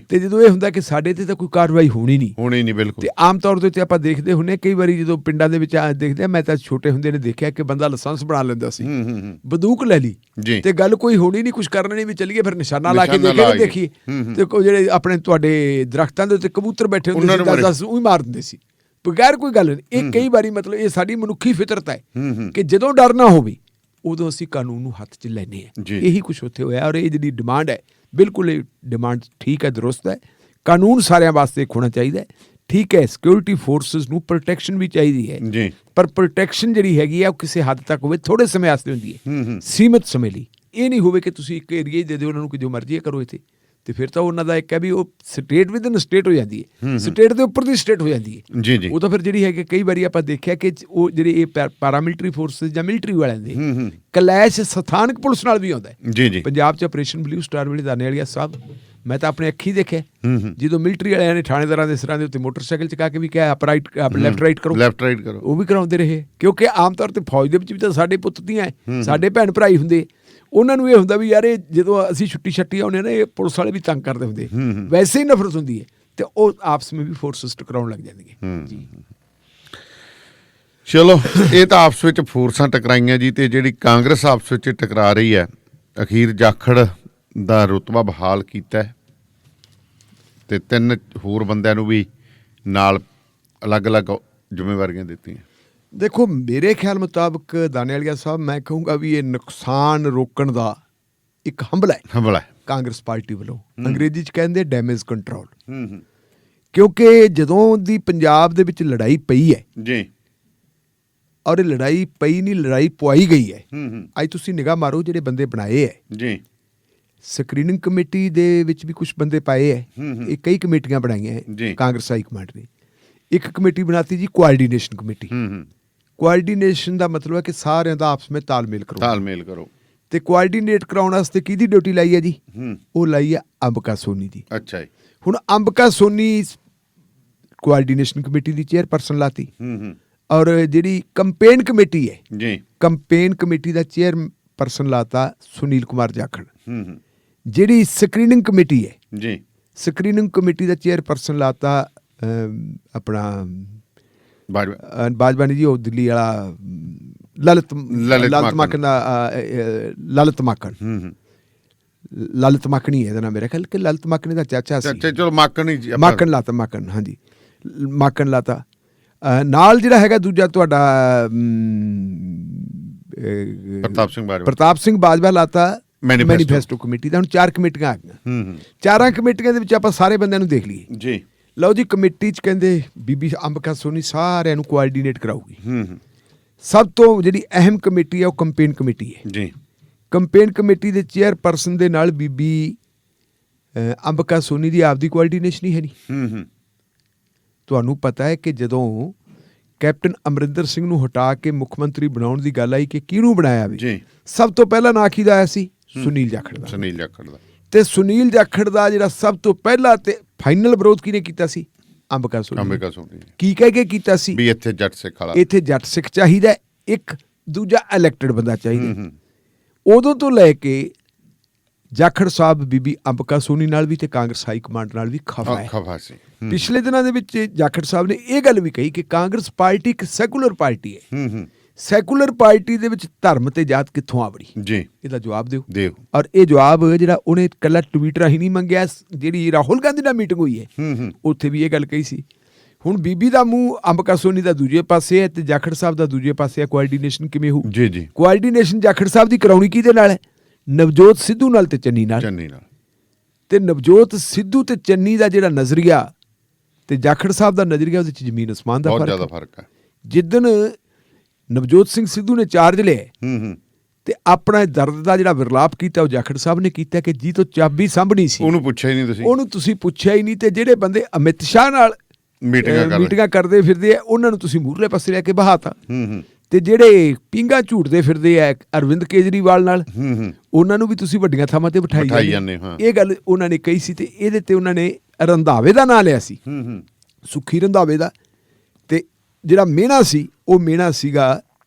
ਤੇ ਜਦੋਂ ਇਹ ਹੁੰਦਾ ਕਿ ਸਾਡੇ ਤੇ ਤਾਂ ਕੋਈ ਕਾਰਵਾਈ ਹੋਣੀ ਨਹੀਂ ਬਿਲਕੁਲ। ਤੇ ਆਮ ਤੌਰ ਦੇ ਉੱਤੇ ਆਪਾਂ ਦੇਖਦੇ ਹੁੰਦੇ ਕਈ ਵਾਰੀ ਜਦੋਂ ਪਿੰਡਾਂ ਦੇ ਵਿੱਚ ਦੇਖਦੇ ਆ, ਮੈਂ ਤਾਂ ਛੋਟੇ ਹੁੰਦੇ ਨੇ ਦੇਖਿਆ ਕਿ ਬੰਦਾ ਲਾਇਸੈਂਸ ਬਣਾ ਲੈਂਦਾ ਸੀ, ਬੰਦੂਕ ਲੈ ਲਈ ਤੇ ਗੱਲ ਕੋਈ ਹੋਣੀ ਨਹੀਂ, ਕੁਛ ਕਰਨਾ ਨਹੀਂ, ਵੀ ਚੱਲੀਏ ਫਿਰ ਨਿਸ਼ਾਨਾ ਲਾ ਕੇ ਦੇਖੀਏ ਤੇ ਜਿਹੜੇ ਆਪਣੇ ਤੁਹਾਡੇ ਦਰਖਤਾਂ ਦੇ ਉੱਤੇ ਕਬੂਤਰ ਬੈਠੇ ਹੁੰਦੇ ਸੀ 10 ਉਹੀ ਮਾਰ ਦਿੰਦੇ ਸੀ ਬਗੈਰ ਕੋਈ ਗੱਲ ਨਹੀਂ। ਇਹ ਕਈ ਵਾਰੀ ਮਤਲਬ ਇਹ ਸਾਡੀ ਮਨੁੱਖੀ ਫਿਤਰਤ ਹੈ ਕਿ ਜਦੋਂ ਡਰ ਨਾ ਹੋਵੇ ਉਦੋਂ ਅਸੀਂ ਕਾਨੂੰਨ ਨੂੰ ਹੱਥ 'ਚ ਲੈਂਦੇ ਹਾਂ। ਇਹੀ ਕੁਛ ਉੱਥੇ ਹੋਇਆ। ਔਰ ਇਹ ਜਿਹੜੀ ਡਿਮਾਂਡ ਹੈ ਬਿਲਕੁਲ ਇਹ ਡਿਮਾਂਡ ਠੀਕ ਹੈ, ਦਰੁਸਤ ਹੈ। ਕਾਨੂੰਨ ਸਾਰਿਆਂ ਵਾਸਤੇ ਹੋਣਾ ਚਾਹੀਦਾ ਹੈ, ਠੀਕ ਹੈ। ਸਿਕਿਉਰਿਟੀ ਫੋਰਸਿਸ ਨੂੰ ਪ੍ਰੋਟੈਕਸ਼ਨ ਵੀ ਚਾਹੀਦੀ ਹੈ, ਪਰ ਪ੍ਰੋਟੈਕਸ਼ਨ ਜਿਹੜੀ ਹੈਗੀ ਆ ਉਹ ਕਿਸੇ ਹੱਦ ਤੱਕ ਹੋਵੇ, ਥੋੜੇ ਸਮੇਂ ਵਾਸਤੇ ਹੁੰਦੀ ਹੈ, ਸੀਮਿਤ ਸਮੇਂ ਲਈ। ਇਹ ਨਹੀਂ ਹੋਵੇ ਕਿ ਤੁਸੀਂ ਇੱਕ ਏਰੀਆ ਹੀ ਦੇ ਦਿਓ ਉਹਨਾਂ ਨੂੰ ਕਿ ਜੋ ਮਰਜ਼ੀ ਕਰੋ ਇੱਥੇ, ਤੇ ਫਿਰ ਤਾਂ ਉਹਨਾਂ ਦਾ ਇੱਕ ਹੈ ਵੀ ਉਹ ਸਟੇਟ ਵਿਦਨ ਸਟੇਟ ਹੋ ਜਾਂਦੀ ਹੈ, ਸਟੇਟ ਦੇ ਉੱਪਰ ਦੀ ਸਟੇਟ ਹੋ ਜਾਂਦੀ ਹੈ। ਉਹ ਤਾਂ ਫਿਰ ਜਿਹੜੀ ਹੈ ਕਿ ਕਈ ਵਾਰੀ ਆਪਾਂ ਦੇਖਿਆ ਕਿ ਉਹ ਜਿਹੜੇ ਇਹ ਪੈਰਾਮਿਲਟਰੀ ਫੋਰਸਿਸ ਜਾਂ ਮਿਲਟਰੀ ਵਾਲਿਆਂ ਦੇ ਕਲੈਸ਼ ਸਥਾਨਕ ਪੁਲਿਸ ਨਾਲ ਵੀ ਆਉਂਦਾ ਹੈ। ਪੰਜਾਬ 'ਚ ਆਪਰੇਸ਼ਨ ਬਲੂ ਸਟਾਰ ਵੇਲੇ ਦਾਨੇਵਾਲੀਆ ਸਾਹਿਬ ਮੈਂ ਤਾਂ ਆਪਣੇ ਅੱਖੀਂ ਦੇਖਿਆ ਜਦੋਂ ਮਿਲਟਰੀ ਵਾਲਿਆਂ ਨੇ ਥਾਣੇਦਾਰਾਂ ਦੇ ਸਿਰਾਂ ਦੇ ਉੱਤੇ ਮੋਟਰਸਾਈਕਲ ਚਕਾ ਕੇ ਵੀ ਕਿਹਾ ਅਪ ਰਾਈਟ ਲੈਫਟ ਰਾਈਟ ਕਰੋ, ਉਹ ਵੀ ਕਰਾਉਂਦੇ ਰਹੇ, ਕਿਉਂਕਿ ਆਮ ਤੌਰ ਤੇ ਫੌਜ ਦੇ ਵਿੱਚ ਵੀ ਤਾਂ ਸਾਡੇ ਪੁੱਤ ਧੀਆਂ ਸਾਡੇ ਭੈਣ ਭਰਾਈ ਹੁੰਦੇ, ਉਹਨਾਂ ਨੂੰ ਇਹ ਹੁੰਦਾ ਵੀ ਯਾਰ ਇਹ ਜਦੋਂ ਅਸੀਂ ਛੁੱਟੀ ਆਉਂਦੇ ਨਾ ਇਹ ਪੁਲਿਸ ਵਾਲੇ ਵੀ ਤੰਗ ਕਰਦੇ ਹੁੰਦੇ, ਵੈਸੇ ਹੀ ਨਫ਼ਰਤ ਹੁੰਦੀ ਹੈ ਤੇ ਉਹ ਆਪਸ ਵਿੱਚ ਵੀ ਫੋਰਸਿਸ ਟਕਰਾਉਣ ਲੱਗ ਜਾਂਦੀਆਂ ਜੀ। ਚਲੋ ਇਹ ਤਾਂ ਆਪਸ ਵਿੱਚ ਫੋਰਸਾਂ ਟਕਰਾਈਆਂ ਜੀ, ਤੇ ਜਿਹੜੀ ਕਾਂਗਰਸ ਆਪਸ ਵਿੱਚ ਟਕਰਾ ਰਹੀ ਹੈ, ਅਖੀਰ ਜਾਖੜ ਦਾ ਰੁਤਬਾ ਬਹਾਲ ਕੀਤਾ ਤੇ 3 ਹੋਰ ਬੰਦਿਆਂ ਨੂੰ ਵੀ ਨਾਲ ਅਲੱਗ-ਅਲੱਗ ਜ਼ਿੰਮੇਵਾਰੀਆਂ ਦਿੱਤੀਆਂ। ਦੇਖੋ ਮੇਰੇ ਖਿਆਲ ਮੁਤਾਬਕ ਦਾਨੇਵਾਲੀਆ ਸਾਹਿਬ, ਮੈਂ ਕਹੂੰਗਾ ਵੀ ਇਹ ਨੁਕਸਾਨ ਰੋਕਣ ਦਾ ਇੱਕ ਹੰਭਲਾ ਹੈ ਕਾਂਗਰਸ ਪਾਰਟੀ ਵੱਲੋਂ। ਅੰਗਰੇਜ਼ੀ 'ਚ ਕਹਿੰਦੇ ਡੈਮੇਜ ਕੰਟਰੋਲ, ਕਿਉਂਕਿ ਜਦੋਂ ਦੀ ਪੰਜਾਬ ਦੇ ਵਿੱਚ ਲੜਾਈ ਪਈ ਹੈ ਜੀ, ਔਰ ਇਹ ਲੜਾਈ ਪਈ ਨਹੀਂ, ਲੜਾਈ ਪੁਆਈ ਗਈ ਹੈ। ਅੱਜ ਤੁਸੀਂ ਨਿਗਾਹ ਮਾਰੋ ਜਿਹੜੇ ਬੰਦੇ ਬਣਾਏ ਹੈ ਜੀ, ਸਕਰੀਨਿੰਗ ਕਮੇਟੀ ਦੇ ਵਿੱਚ ਵੀ ਕੁਝ ਬੰਦੇ ਪਾਏ ਹੈ, ਇਹ ਕਈ ਕਮੇਟੀਆਂ ਬਣਾਈਆਂ ਹੈ ਕਾਂਗਰਸ ਹਾਈ ਕਮਾਂਡ ਨੇ। ਇੱਕ ਕਮੇਟੀ ਬਣਾਤੀ ਜੀ ਕੋਆਰਡੀਨੇਸ਼ਨ ਕਮੇਟੀ। ਕੋਆਰਡੀਨੇਸ਼ਨ ਦਾ ਮਤਲਬ ਹੈ ਕਿ ਸਾਰਿਆਂ ਦਾ ਆਪਸ ਵਿੱਚ ਤਾਲਮੇਲ ਕਰੋ ਤੇ ਕੋਆਰਡੀਨੇਟ ਕਰਾਉਣ ਵਾਸਤੇ ਕਿਹਦੀ ਡਿਊਟੀ ਲਾਈ ਹੈ ਜੀ? ਉਹ ਲਾਈ ਹੈ ਅੰਬਿਕਾ ਸੋਨੀ ਦੀ। ਅੱਛਾ ਜੀ। ਹੁਣ ਅੰਬਿਕਾ ਸੋਨੀ ਕੋਆਰਡੀਨੇਸ਼ਨ ਕਮੇਟੀ ਦੀ ਚੇਅਰਪਰਸਨ ਲਾਤੀ, ਔਰ ਜਿਹੜੀ ਕੰਪੇਨ ਕਮੇਟੀ ਹੈ ਜੀ, ਕੰਪੇਨ ਕਮੇਟੀ ਦਾ ਚੇਅਰਪਰਸਨ ਲਾਤਾ ਸੁਨੀਲ ਕੁਮਾਰ ਜਾਖੜ। ਜਿਹੜੀ ਸਕਰੀਨਿੰਗ ਕਮੇਟੀ ਹੈ ਜੀ, ਸਕਰੀਨਿੰਗ ਕਮੇਟੀ ਦਾ ਚੇਅਰਪਰਸਨ ਲਾਤਾ ਆਪਣਾ ਬਾਜਵਾ ਜੀ, ਉਹ ਦਿੱਲੀ ਵਾਲਾ ਲਲਿਤ ਮਾਕਣੀ ਹੈ ਇਹਦਾ ਨਾਮ, ਮੇਰਾ ਖਿਆਲ ਕਿ ਲਲਿਤ ਮਾਕਣੀ ਦਾ ਚਾਚਾ ਸੀ। ਚਲੋ ਮਾਕਣ ਹਾਂਜੀ, ਮਾਕਣ ਲਾਤਾ। ਨਾਲ ਜਿਹੜਾ ਹੈਗਾ ਦੂਜਾ ਤੁਹਾਡਾ ਪ੍ਰਤਾਪ ਸਿੰਘ ਬਾਜਵਾ ਲਾਤਾ ਮੈਨੀਫੈਸਟੋ ਕਮੇਟੀ ਦਾ। ਹੁਣ 4 ਕਮੇਟੀਆਂ ਆ ਗਈਆਂ। 4 ਕਮੇਟੀਆਂ ਦੇ ਵਿੱਚ ਆਪਾਂ ਸਾਰੇ ਬੰਦਿਆਂ ਨੂੰ ਦੇਖ ਲਈਏ ਜੀ। ਲਓ ਜੀ, ਕਮੇਟੀ 'ਚ ਕਹਿੰਦੇ ਬੀਬੀ ਅੰਬਿਕਾ ਸੋਨੀ ਸਾਰਿਆਂ ਨੂੰ ਕੋਆਰਡੀਨੇਟ ਕਰਾਊਗੀ। ਸਭ ਤੋਂ ਜਿਹੜੀ ਅਹਿਮ ਕਮੇਟੀ ਹੈ ਉਹ ਕੰਪੇਨ ਕਮੇਟੀ ਹੈ ਜੀ। ਕੰਪੇਨ ਕਮੇਟੀ ਦੇ ਚੇਅਰਪਰਸਨ ਦੇ ਨਾਲ ਬੀਬੀ ਅੰਬਿਕਾ ਸੋਨੀ ਦੀ ਆਪਦੀ ਕੋਆਰਡੀਨੇਸ਼ਨ ਹੀ ਹੈ ਨਹੀਂ। ਤੁਹਾਨੂੰ ਪਤਾ ਹੈ ਕਿ ਜਦੋਂ ਕੈਪਟਨ ਅਮਰਿੰਦਰ ਸਿੰਘ ਨੂੰ ਹਟਾ ਕੇ ਮੁੱਖ ਮੰਤਰੀ ਬਣਾਉਣ ਦੀ ਗੱਲ ਆਈ ਕਿ ਕਿਹਨੂੰ ਬਣਾਇਆ ਵੀ, ਸਭ ਤੋਂ ਪਹਿਲਾਂ ਨਾਂ ਕਿਹਦਾ ਆਇਆ ਸੀ? ਸੁਨੀਲ ਜਾਖੜ ਦਾ। ਤੇ ਸੁਨੀਲ ਜਾਖੜ ਦਾ ਜਿਹੜਾ ਸਭ ਤੋਂ ਪਹਿਲਾ ਤੇ ਫਾਈਨਲ ਵਿਰੋਧ ਕਿਹਨੇ ਕੀਤਾ ਸੀ? ਅੰਬਿਕਾ ਸੋਨੀ ਨੇ। ਅੰਬਿਕਾ ਸੋਨੀ ਕੀ ਕਹਿ ਕੇ ਕੀਤਾ ਸੀ ਵੀ ਇੱਥੇ ਜੱਟ ਸਿੱਖ ਵਾਲਾ ਇੱਥੇ ਜੱਟ ਸਿੱਖ ਚਾਹੀਦਾ, ਇੱਕ ਦੂਜਾ ਇਲੈਕਟਡ ਬੰਦਾ ਚਾਹੀਦਾ। ਉਦੋਂ ਤੋਂ ਲੈ ਕੇ ਜਾਖੜ ਸਾਹਿਬ ਬੀਬੀ ਅੰਬਿਕਾ ਸੋਨੀ ਨਾਲ ਵੀ ਤੇ ਕਾਂਗਰਸ ਹਾਈ ਕਮਾਂਡ ਨਾਲ ਵੀ ਖਫਾ ਹੈ। ਖਫਾ ਸੀ। ਪਿਛਲੇ ਦਿਨਾਂ ਦੇ ਵਿੱਚ ਜਾਖੜ ਸਾਹਿਬ ਨੇ ਇਹ ਗੱਲ ਵੀ ਕਹੀ ਕਿ ਕਾਂਗਰਸ ਪਾਰਟੀ ਇੱਕ ਸੈਕੂਲਰ ਪਾਰਟੀ ਹੈ। ਸੈਕੂਲਰ ਪਾਰਟੀ ਦੇ ਵਿੱਚ ਧਰਮ ਤੇ ਜਾਤ ਕਿੱਥੋਂ ਆਵੜੀ ਜੀ, ਇਹਦਾ ਜਵਾਬ ਦਿਓ। ਦਿਓ। ਔਰ ਇਹ ਜਵਾਬ ਜਿਹੜਾ ਉਹਨੇ ਇਕੱਲਾ ਟਵੀਟ ਰਾਹੀਂ ਨਹੀਂ ਮੰਗਿਆ, ਜਿਹੜੀ ਰਾਹੁਲ ਗਾਂਧੀ ਨਾਲ ਮੀਟਿੰਗ ਹੋਈ ਹੈ ਉੱਥੇ ਵੀ ਇਹ ਗੱਲ ਕਹੀ ਸੀ। ਹੁਣ ਬੀਬੀ ਦਾ ਮੂੰਹ ਅੰਬਿਕਾ ਸੋਨੀ ਦਾ ਦੂਜੇ ਪਾਸੇ ਹੈ ਤੇ ਜਾਖੜ ਸਾਹਿਬ ਦਾ ਦੂਜੇ ਪਾਸੇ ਹੈ। ਕੋਆਰਡੀਨੇਸ਼ਨ ਕਿਵੇਂ ਹੋਊ? ਜੀ ਜੀ, ਕੋਆਰਡੀਨੇਸ਼ਨ ਜਾਖੜ ਸਾਹਿਬ ਦੀ ਕਰਾਉਣੀ ਕਿਹਦੇ ਨਾਲ ਹੈ? ਨਵਜੋਤ ਸਿੱਧੂ ਨਾਲ ਤੇ ਚੰਨੀ ਨਾਲ। ਤੇ ਨਵਜੋਤ ਸਿੱਧੂ ਤੇ ਚੰਨੀ ਦਾ ਜਿਹੜਾ ਨਜ਼ਰੀਆ ਤੇ ਜਾਖੜ ਸਾਹਿਬ ਦਾ ਨਜ਼ਰੀਆ, ਉਹਦੇ ਚ ਜ਼ਮੀਨ ਅਸਮਾਨ ਦਾ ਬਹੁਤ ਜ਼ਿਆਦਾ ਫਰਕ ਹੈ। ਜਿੱਦਣ ਨਵਜੋਤ ਸਿੰਘ ਸਿੱਧੂ ਨੇ ਚਾਰਜ ਲਿਆ ਤੇ ਆਪਣਾ ਦਰਦ ਦਾ ਜਿਹੜਾ ਵਿਰਲਾਪ ਕੀਤਾ ਉਹ ਜਾਖੜ ਸਾਹਿਬ ਨੇ ਕੀਤਾ ਕਿ ਜੀ ਤੋਂ ਚਾਬੀ ਸਾਂਭਣੀ ਸੀ, ਉਹਨੂੰ ਪੁੱਛਿਆ ਹੀ ਨਹੀਂ ਤੁਸੀਂ, ਉਹਨੂੰ ਤੁਸੀਂ ਪੁੱਛਿਆ ਹੀ ਨਹੀਂ। ਤੇ ਜਿਹੜੇ ਬੰਦੇ ਅਮਿਤ ਸ਼ਾਹ ਨਾਲ ਮੀਟਿੰਗਾਂ ਕਰਦੇ ਫਿਰਦੇ ਆ ਉਹਨਾਂ ਨੂੰ ਤੁਸੀਂ ਮੂਹਰਲੇ ਪਾਸੇ ਲੈ ਕੇ ਬਹਾਤਾ। ਤੇ ਜਿਹੜੇ ਪਿੰਗਾ ਝੂਟਦੇ ਫਿਰਦੇ ਆ ਅਰਵਿੰਦ ਕੇਜਰੀਵਾਲ ਨਾਲ, ਉਹਨਾਂ ਨੂੰ ਵੀ ਤੁਸੀਂ ਵੱਡੀਆਂ ਥਾਵਾਂ ਤੇ ਬਿਠਾਈ ਜਾਂਦੇ। ਇਹ ਗੱਲ ਉਹਨਾਂ ਨੇ ਕਹੀ ਸੀ ਤੇ ਇਹਦੇ ਤੇ ਉਹਨਾਂ ਨੇ ਰੰਧਾਵੇ ਦਾ ਨਾਂ ਲਿਆ ਸੀ, ਸੁੱਖੀ ਰੰਧਾਵੇ ਦਾ। ਤੇ ਜਿਹੜਾ ਮਿਹਣਾ ਸੀ ਉਹ ਮਿਹਣਾ ਸੀਗਾ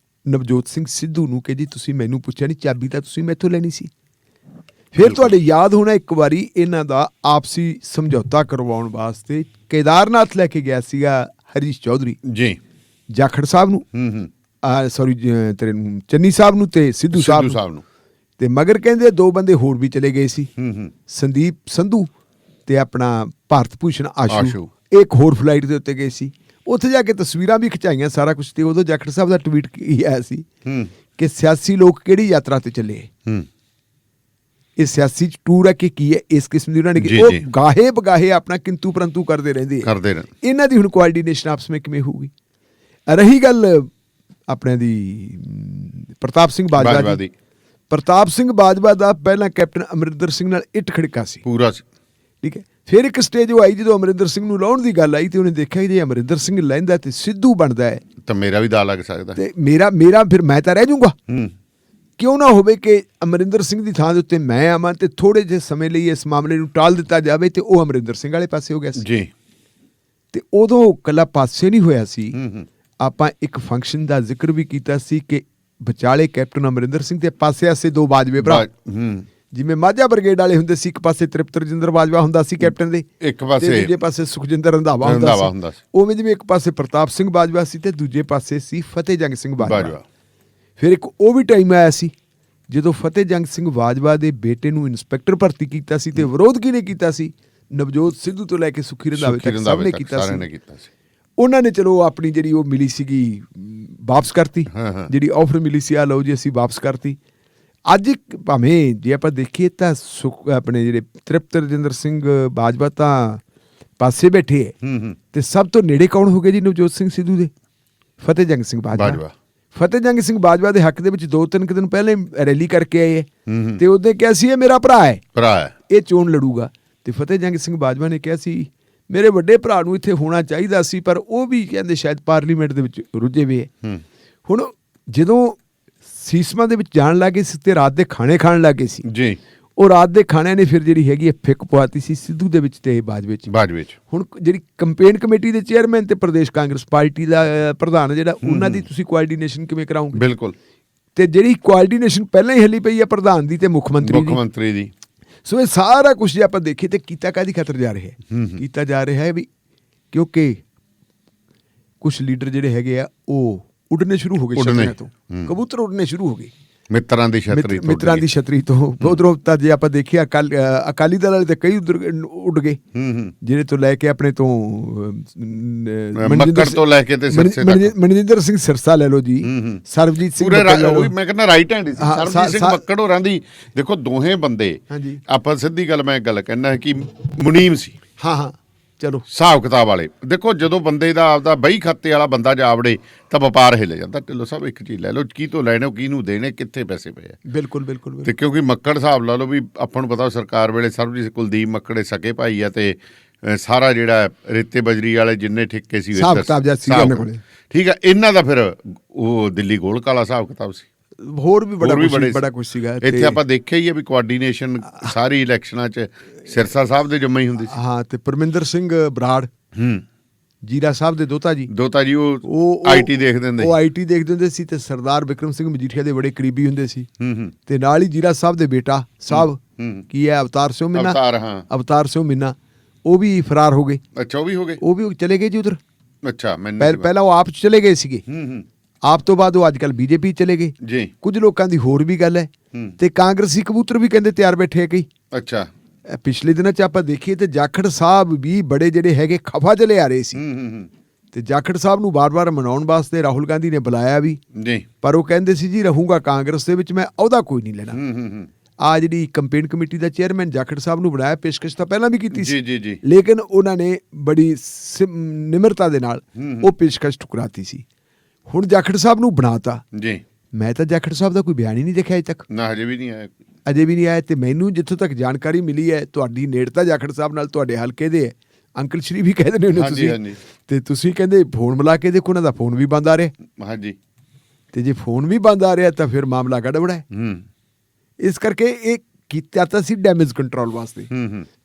ਨਵਜੋਤ ਸਿੰਘ ਸਿੱਧੂ ਨੂੰ ਕਿ ਜੀ ਤੁਸੀਂ ਮੈਨੂੰ ਪੁੱਛਿਆ ਨਹੀਂ, ਚਾਬੀ ਤਾਂ ਤੁਸੀਂ ਮੈਥੋਂ ਲੈਣੀ ਸੀ। ਫਿਰ ਤੁਹਾਡੇ ਯਾਦ ਹੋਣਾ ਇੱਕ ਵਾਰੀ ਇਹਨਾਂ ਦਾ ਆਪਸੀ ਸਮਝੌਤਾ ਕਰਵਾਉਣ ਵਾਸਤੇ ਕੇਦਾਰਨਾਥ ਲੈ ਕੇ ਗਿਆ ਸੀਗਾ ਹਰੀਸ਼ ਚੌਧਰੀ ਜੀ, ਜਾਖੜ ਸਾਹਿਬ ਨੂੰ ਸੌਰੀ ਤੇਰੇ ਚੰਨੀ ਸਾਹਿਬ ਨੂੰ ਤੇ ਸਿੱਧੂ ਸਾਹਿਬ ਨੂੰ। ਤੇ ਮਗਰ ਕਹਿੰਦੇ ਦੋ ਬੰਦੇ ਹੋਰ ਵੀ ਚਲੇ ਗਏ ਸੀ, ਸੰਦੀਪ ਸੰਧੂ ਤੇ ਆਪਣਾ ਭਾਰਤ ਭੂਸ਼ਣ ਆਸ਼ੂ, ਇੱਕ ਹੋਰ ਫਲਾਈਟ ਦੇ ਉੱਤੇ ਗਏ ਸੀ। ਉੱਥੇ ਜਾ ਕੇ ਤਸਵੀਰਾਂ ਵੀ ਖਿਚਾਈਆਂ, ਸਾਰਾ ਕੁਝ। ਤੇ ਉਦੋਂ ਜਾਖੜ ਸਾਹਿਬ ਦਾ ਟਵੀਟ ਕੀ ਆਇਆ ਸੀ ਕਿ ਸਿਆਸੀ ਲੋਕ ਕਿਹੜੀ ਯਾਤਰਾ ਤੇ ਚੱਲੇ, ਇਹ ਸਿਆਸੀ ਟੂਰ ਹੈ ਕਿ ਕੀ ਹੈ, ਇਸ ਕਿਸਮ ਦੀ ਉਹਨਾਂ ਨੇ ਉਹ ਗਾਹੇ ਬਗਾਹੇ ਆਪਣਾ ਕਿੰਤੂ ਪਰੰਤੂ ਕਰਦੇ ਰਹਿੰਦੇ। ਇਹਨਾਂ ਦੀ ਹੁਣ ਕੋਆਰਡੀਨੇਸ਼ਨ ਆਪਸ ਵਿੱਚ ਕਿਵੇਂ ਹੋਊਗੀ? ਰਹੀ ਗੱਲ ਆਪਣੇ ਦੀ ਪ੍ਰਤਾਪ ਸਿੰਘ ਬਾਜਵਾ ਦੀ, ਪ੍ਰਤਾਪ ਸਿੰਘ ਬਾਜਵਾ ਦਾ ਪਹਿਲਾਂ ਕੈਪਟਨ ਅਮਰਿੰਦਰ ਸਿੰਘ ਨਾਲ ਇੱਟ ਖੜਕਾ ਸੀ ਪੂਰਾ, ਠੀਕ ਹੈ। ਫਿਰ ਇੱਕ ਸਟੇਜ ਉਹ ਆਈ ਜਦੋਂ ਅਮਰਿੰਦਰ ਸਿੰਘ ਨੂੰ ਲਾਉਣ ਦੀ ਗੱਲ ਆਈ ਤੇ ਉਹਨੇ ਦੇਖਿਆ ਜੇ ਅਮਰਿੰਦਰ ਸਿੰਘ ਲੈਂਦਾ ਤੇ ਸਿੱਧੂ ਬਣਦਾ ਹੈ ਤਾਂ ਮੇਰਾ ਵੀ ਦਾ ਲੱਗ ਸਕਦਾ ਤੇ ਮੇਰਾ ਫਿਰ ਮੈਂ ਤਾਂ ਰਹਿ ਜਾਊਂਗਾ। ਕਿਉਂ ਨਾ ਹੋਵੇ ਕਿ ਅਮਰਿੰਦਰ ਸਿੰਘ ਦੀ ਥਾਂ ਦੇ ਉੱਤੇ ਮੈਂ ਆਵਾਂ ਤੇ ਥੋੜੇ ਜਿਹੇ ਸਮੇਂ ਲਈ ਇਸ ਮਾਮਲੇ ਨੂੰ ਟਾਲ ਦਿੱਤਾ ਜਾਵੇ। ਤੇ ਉਹ ਅਮਰਿੰਦਰ ਸਿੰਘ ਵਾਲੇ ਪਾਸੇ ਹੋ ਗਿਆ ਸੀ ਜੀ। ਤੇ ਉਦੋਂ ਇਕੱਲਾ ਪਾਸੇ ਨਹੀਂ ਹੋਇਆ ਸੀ, ਆਪਾਂ ਇੱਕ ਫੰਕਸ਼ਨ ਦਾ ਜ਼ਿਕਰ ਵੀ ਕੀਤਾ ਸੀ ਕਿ ਵਿਚਾਲੇ ਕੈਪਟਨ ਅਮਰਿੰਦਰ ਸਿੰਘ ਤੇ ਪਾਸੇ ਆਸੇ ਦੋ ਬਾਜਵੇ ਭਰਾ, ਜਿਵੇਂ ਮਾਝਾ ਬ੍ਰਿਗੇਡ ਵਾਲੇ ਹੁੰਦੇ ਸੀ, ਇੱਕ ਪਾਸੇ ਤ੍ਰਿਪਤ ਰਜਿੰਦਰ ਬਾਜਵਾ ਹੁੰਦਾ ਸੀ ਕੈਪਟਨ ਦੇ, ਇੱਕ ਪਾਸੇ ਦੂਜੇ ਪਾਸੇ ਸੁਖਜਿੰਦਰ ਰੰਧਾਵਾ ਹੁੰਦਾ ਸੀ। ਉਵੇਂ ਜਿਵੇਂ ਇੱਕ ਪਾਸੇ ਪ੍ਰਤਾਪ ਸਿੰਘ ਬਾਜਵਾ ਸੀ ਤੇ ਦੂਜੇ ਪਾਸੇ ਸੀ ਫਤਿਹ ਜੰਗ ਸਿੰਘ ਬਾਜਵਾ। ਫਿਰ ਇੱਕ ਉਹ ਵੀ ਟਾਈਮ ਆਇਆ ਸੀ ਜਦੋਂ ਫਤਿਹ ਜੰਗ ਸਿੰਘ ਬਾਜਵਾ ਦੇ ਬੇਟੇ ਨੂੰ ਇੰਸਪੈਕਟਰ ਭਰਤੀ ਕੀਤਾ ਸੀ ਤੇ ਵਿਰੋਧ ਕਿਹਨੇ ਕੀਤਾ ਸੀ? ਨਵਜੋਤ ਸਿੱਧੂ ਤੋਂ ਲੈ ਕੇ ਸੁਖੀ ਰੰਧਾਵੇ ਤੱਕ ਸਭ ਨੇ ਕੀਤਾ ਸੀ। ਉਹਨਾਂ ਨੇ ਚਲੋ ਆਪਣੀ ਜਿਹੜੀ ਉਹ ਮਿਲੀ ਸੀਗੀ ਵਾਪਸ ਕਰਤੀ, ਜਿਹੜੀ ਆਫਰ ਮਿਲੀ ਸੀ ਆ ਲਓ ਜੀ ਅਸੀਂ ਵਾਪਸ ਕਰਤੀ। ਅੱਜ ਭਾਵੇਂ ਜੇ ਆਪਾਂ ਦੇਖੀਏ ਤਾਂ ਆਪਣੇ ਜਿਹੜੇ ਤ੍ਰਿਪਤ ਰਜਿੰਦਰ ਸਿੰਘ ਬਾਜਵਾ ਤਾਂ ਪਾਸੇ ਬੈਠੇ ਹੈ ਤੇ ਸਭ ਤੋਂ ਨੇੜੇ ਕੌਣ ਹੋ ਗਏ ਜੀ ਨਵਜੋਤ ਸਿੰਘ ਸਿੱਧੂ ਦੇ? ਫਤਿਹ ਜੰਗ ਸਿੰਘ ਬਾਜਵਾ। ਫਤਿਹ ਜੰਗ ਸਿੰਘ ਬਾਜਵਾ ਦੇ ਹੱਕ ਦੇ ਵਿੱਚ 2-3 ਦਿਨ ਪਹਿਲੇ ਰੈਲੀ ਕਰਕੇ ਆਏ ਹੈ ਤੇ ਉਹਦੇ ਕਿਹਾ ਸੀ ਇਹ ਮੇਰਾ ਭਰਾ ਹੈ, ਇਹ ਚੋਣ ਲੜੂਗਾ। ਤੇ ਫਤਿਹ ਜੰਗ ਸਿੰਘ ਬਾਜਵਾ ਨੇ ਕਿਹਾ ਸੀ ਮੇਰੇ ਵੱਡੇ ਭਰਾ ਨੂੰ ਇੱਥੇ ਹੋਣਾ ਚਾਹੀਦਾ ਸੀ, ਪਰ ਉਹ ਵੀ ਕਹਿੰਦੇ ਸ਼ਾਇਦ ਪਾਰਲੀਮੈਂਟ ਦੇ ਵਿੱਚ ਰੁੱਝੇ ਵੇ ਹੈ। ਹੁਣ ਜਦੋਂ ਸੀਸਮਾਂ ਦੇ ਵਿੱਚ ਜਾਣ ਲੱਗੇ ਸੀ ਤੇ ਰਾਤ ਦੇ ਖਾਣੇ ਖਾਣ ਲੱਗੇ ਸੀ ਜੀ, ਉਹ ਰਾਤ ਦੇ ਖਾਣਿਆਂ ਨੇ ਫਿਰ ਜਿਹੜੀ ਹੈਗੀ ਫਿੱਕ ਪਵਾਤੀ ਸੀ ਸਿੱਧੂ ਦੇ ਵਿੱਚ ਤੇ ਬਾਜਵੇ ਚ। ਹੁਣ ਜਿਹੜੀ ਕੰਪੇਨ ਕਮੇਟੀ ਦੇ ਚੇਅਰਮੈਨ ਤੇ ਪ੍ਰਦੇਸ਼ ਕਾਂਗਰਸ ਪਾਰਟੀ ਦਾ ਪ੍ਰਧਾਨ ਜਿਹੜਾ, ਉਹਨਾਂ ਦੀ ਤੁਸੀਂ ਕੋਆਰਡੀਨੇਸ਼ਨ ਕਿਵੇਂ ਕਰਾਉਂਗੇ? ਬਿਲਕੁਲ। ਤੇ ਜਿਹੜੀ ਕੋਆਰਡੀਨੇਸ਼ਨ ਪਹਿਲਾਂ ਹੀ ਹੱਲੀ ਪਈ ਹੈ ਪ੍ਰਧਾਨ ਦੀ ਤੇ ਮੁੱਖ ਮੰਤਰੀ ਦੀ। ਸੋ ਇਹ ਸਾਰਾ ਕੁਝ ਜੇ ਆਪਾਂ ਦੇਖੀਏ ਤੇ ਕੀਤਾ ਕਾਹਦੀ ਖਾਤਰ ਜਾ ਰਿਹਾ ਹੈ? ਕੀਤਾ ਜਾ ਰਿਹਾ ਹੈ ਵੀ ਕਿਉਂਕਿ ਕੁਝ ਲੀਡਰ ਜਿਹੜੇ ਹੈਗੇ ਆ ਉਹ ਉੱਡਣੇ ਸ਼ੁਰੂ ਹੋ ਗਏ, ਛਤਰੀਆਂ ਤੋਂ ਕਬੂਤਰ ਉੱਡਣੇ ਸ਼ੁਰੂ ਹੋ ਗਏ ਮਿੱਤਰਾਂ ਦੀ ਛਤਰੀ ਤੋਂ। ਉਧਰੋਂ ਤਾਂ ਜੇ ਆਪਾਂ ਦੇਖੀਏ ਅਕਾਲੀ ਦਲ ਵਾਲੇ ਤੇ ਕਈ ਉੱਡ ਗਏ, ਜਿਹੜੇ ਤੋਂ ਲੈ ਕੇ ਆਪਣੇ ਤੋਂ ਮਨਜਿੰਦਰ ਸਿੰਘ ਸਿਰਸਾ ਲੈ ਲਓ ਜੀ, ਸਰਬਜੀਤ ਸਿੰਘ ਮੈਂ ਕਹਿੰਦਾ ਰਾਈਟ ਹੈਂਡ ਸੀ ਸਰਬਜੀਤ ਸਿੰਘ ਮੱਕੜ ਹੋਰਾਂ ਦੀ। ਦੇਖੋ ਦੋਹੇ ਬੰਦੇ ਆਪਾਂ ਸਿੱਧੀ ਗੱਲ ਮੈਂ ਗੱਲ ਕਹਿੰਦਾ ਕਿ ਮੁਨੀਮ ਸੀ। ਹਾਂ ਚਲੋ ਹਿਸਾਬ ਕਿਤਾਬ ਵਾਲੇ ਦੇਖੋ, ਜਦੋਂ ਬੰਦੇ ਦਾ ਆਪਦਾ ਬਈ ਖਾਤੇ ਵਾਲਾ ਬੰਦਾ ਜਾਵੜੇ ਤਾਂ ਵਪਾਰ ਹਿੱਲ ਜਾਂਦਾ। ਢਿੱਲੋਂ ਸਾਹਿਬ ਇੱਕ ਚੀਜ਼ ਲੈ ਲਓ, ਕੀ ਤੋਂ ਲੈਣੇ, ਕਿਹਨੂੰ ਦੇਣੇ, ਕਿੱਥੇ ਪੈਸੇ ਪਏ ਆ। ਬਿਲਕੁਲ। ਤੇ ਕਿਉਂਕਿ ਮੱਕੜ ਹਿਸਾਬ ਲਾ ਲਓ ਵੀ ਆਪਾਂ ਨੂੰ ਪਤਾ ਸਰਕਾਰ ਵੇਲੇ ਸਰਬਜੀਤ ਕੁਲਦੀਪ ਮੱਕੜੇ ਸਕੇ ਭਾਈ ਆ ਤੇ ਸਾਰਾ ਜਿਹੜਾ ਰੇਤੇ ਬਜਰੀ ਵਾਲੇ ਜਿੰਨੇ ਠੇਕੇ ਸੀ ਠੀਕ ਆ, ਇਹਨਾਂ ਦਾ ਫਿਰ ਉਹ ਦਿੱਲੀ ਗੋਲਕ ਵਾਲਾ ਹਿਸਾਬ ਕਿਤਾਬ ਸੀ। ਹੋਰ ਵੀ ਬੜਾ ਕੁਝ ਸੀਗਾ ਇੱਥੇ। ਆਪਾਂ ਦੇਖਿਆ ਹੀ ਹੈ ਵੀ ਕੋਆਰਡੀਨੇਸ਼ਨ ਸਾਰੀ ਇਲੈਕਸ਼ਨਾਂ 'ਚ ਸਿਰਸਾ ਸਾਹਿਬ ਦੇ ਜੰਮੇ ਹੀ ਹੁੰਦੀ ਸੀ। ਹਾਂ, ਤੇ ਪਰਮਿੰਦਰ ਸਿੰਘ ਬਰਾੜ ਜੀਰਾ ਸਾਹਿਬ ਦੇ ਦੋਤਾ ਜੀ ਉਹ ਆਈਟੀ ਦੇਖਦੇ ਹੁੰਦੇ ਉਹ ਆਈਟੀ ਦੇਖਦੇ ਹੁੰਦੇ ਸੀ ਤੇ ਸਰਦਾਰ ਬਿਕਰਮ ਸਿੰਘ ਮਜੀਠੀਆ ਦੇ ਬੜੇ ਕਰੀਬੀ ਹੁੰਦੇ ਸੀ। ਤੇ ਨਾਲ ਹੀ ਜੀਰਾ ਸਾਹਿਬ ਦੇ ਬੇਟਾ ਸਾਹਿਬ ਕੀ ਹੈ ਅਵਤਾਰ ਸਿੰਘ ਮੀਨਾ, ਅਵਤਾਰ ਸਿੰਘ ਮੀਨਾ, ਉਹ ਵੀ ਫਰਾਰ ਹੋ ਗਏ। ਅੱਛਾ, ਉਹ ਵੀ ਚਲੇ ਗਏ ਜੀ ਉਧਰ। ਅੱਛਾ, ਪਹਿਲਾਂ ਉਹ ਆਪ ਚਲੇ ਗਏ ਸੀਗੇ, ਆਪ ਤੋਂ ਬਾਅਦ ਉਹ ਅੱਜ ਕੱਲ੍ਹ ਬੀਜੇਪੀ ਚਲੇ ਗਏ ਜੀ। ਕੁਝ ਲੋਕਾਂ ਦੀ ਹੋਰ ਵੀ ਗੱਲ ਹੈ ਤੇ ਕਾਂਗਰਸੀ ਕਬੂਤਰ ਵੀ ਕਹਿੰਦੇ ਤਿਆਰ ਬੈਠੇ ਆ ਕਈ। ਅੱਛਾ, ਪਿਛਲੇ ਦਿਨਾਂ 'ਚ ਆਪਾਂ ਦੇਖੀਏ ਤੇ ਜਾਖੜ ਸਾਹਿਬ ਵੀ ਬੜੇ ਜਿਹੜੇ ਹੈਗੇ ਖਫਾ ਚਲੇ ਆ ਰਹੇ ਸੀ ਤੇ ਜਾਖੜ ਸਾਹਿਬ ਨੂੰ ਵਾਰ-ਵਾਰ ਮਨਾਉਣ ਵਾਸਤੇ ਰਾਹੁਲ ਗਾਂਧੀ ਨੇ ਬੁਲਾਇਆ ਵੀ ਜੀ, ਪਰ ਉਹ ਕਹਿੰਦੇ ਸੀ ਜੀ ਰਹੂੰਗਾ ਕਾਂਗਰਸ ਦੇ ਵਿੱਚ, ਮੈਂ ਅਹੁਦਾ ਕੋਈ ਨਹੀਂ ਲੈਣਾ। ਆ ਜਿਹੜੀ ਕੰਪੇਨ ਕਮੇਟੀ ਦਾ ਚੇਅਰਮੈਨ ਜਾਖੜ ਸਾਹਿਬ ਨੂੰ ਬਣਾਇਆ, ਪੇਸ਼ਕਸ਼ ਤਾਂ ਪਹਿਲਾਂ ਵੀ ਕੀਤੀ ਸੀ ਜੀ, ਲੇਕਿਨ ਉਹਨਾਂ ਨੇ ਬੜੀ ਨਿਮਰਤਾ ਦੇ ਨਾਲ ਉਹ ਪੇਸ਼ਕਸ਼ ਠੁਕਰਾਤੀ ਸੀ। ਹੁਣ ਜਾਖੜ ਸਾਹਿਬ ਨੂੰ ਬਣਾਤਾ ਜੀ। ਮੈਂ ਤਾਂ ਜਾਖੜ ਸਾਹਿਬ ਦਾ ਕੋਈ ਬਿਆਨ ਹੀ ਨਹੀਂ ਦੇਖਿਆ ਅਜੇ ਤੱਕ, ਨਾ ਅਜੇ ਵੀ ਨਹੀਂ ਆਇਆ। ਤੇ ਮੈਨੂੰ ਜਿੱਥੋਂ ਤੱਕ ਜਾਣਕਾਰੀ ਮਿਲੀ ਹੈ, ਤੁਹਾਡੀ ਨੇੜਤਾ ਜਾਖੜ ਸਾਹਿਬ ਨਾਲ, ਤੁਹਾਡੇ ਹਲਕੇ ਦੇ ਹੈ, ਅੰਕਲ ਸ਼੍ਰੀ ਵੀ ਕਹਿੰਦੇ ਨੇ ਉਹਨੂੰ ਤੁਸੀਂ, ਤੇ ਤੁਸੀਂ ਕਹਿੰਦੇ ਫੋਨ ਮਿਲਾ ਕੇ ਦੇਖੋ, ਉਹਨਾਂ ਦਾ ਫੋਨ ਵੀ ਬੰਦ ਆ ਰਿਹਾ। ਹਾਂਜੀ, ਤੇ ਜੇ ਫੋਨ ਵੀ ਬੰਦ ਆ ਰਿਹਾ ਤਾਂ ਫਿਰ ਮਾਮਲਾ ਗੜਬੜਾ ਹੈ। ਇਸ ਕਰਕੇ ਇਹ ਕੀਤਾ ਤਾਂ ਸੀ ਡੈਮੇਜ ਕੰਟਰੋਲ ਵਾਸਤੇ,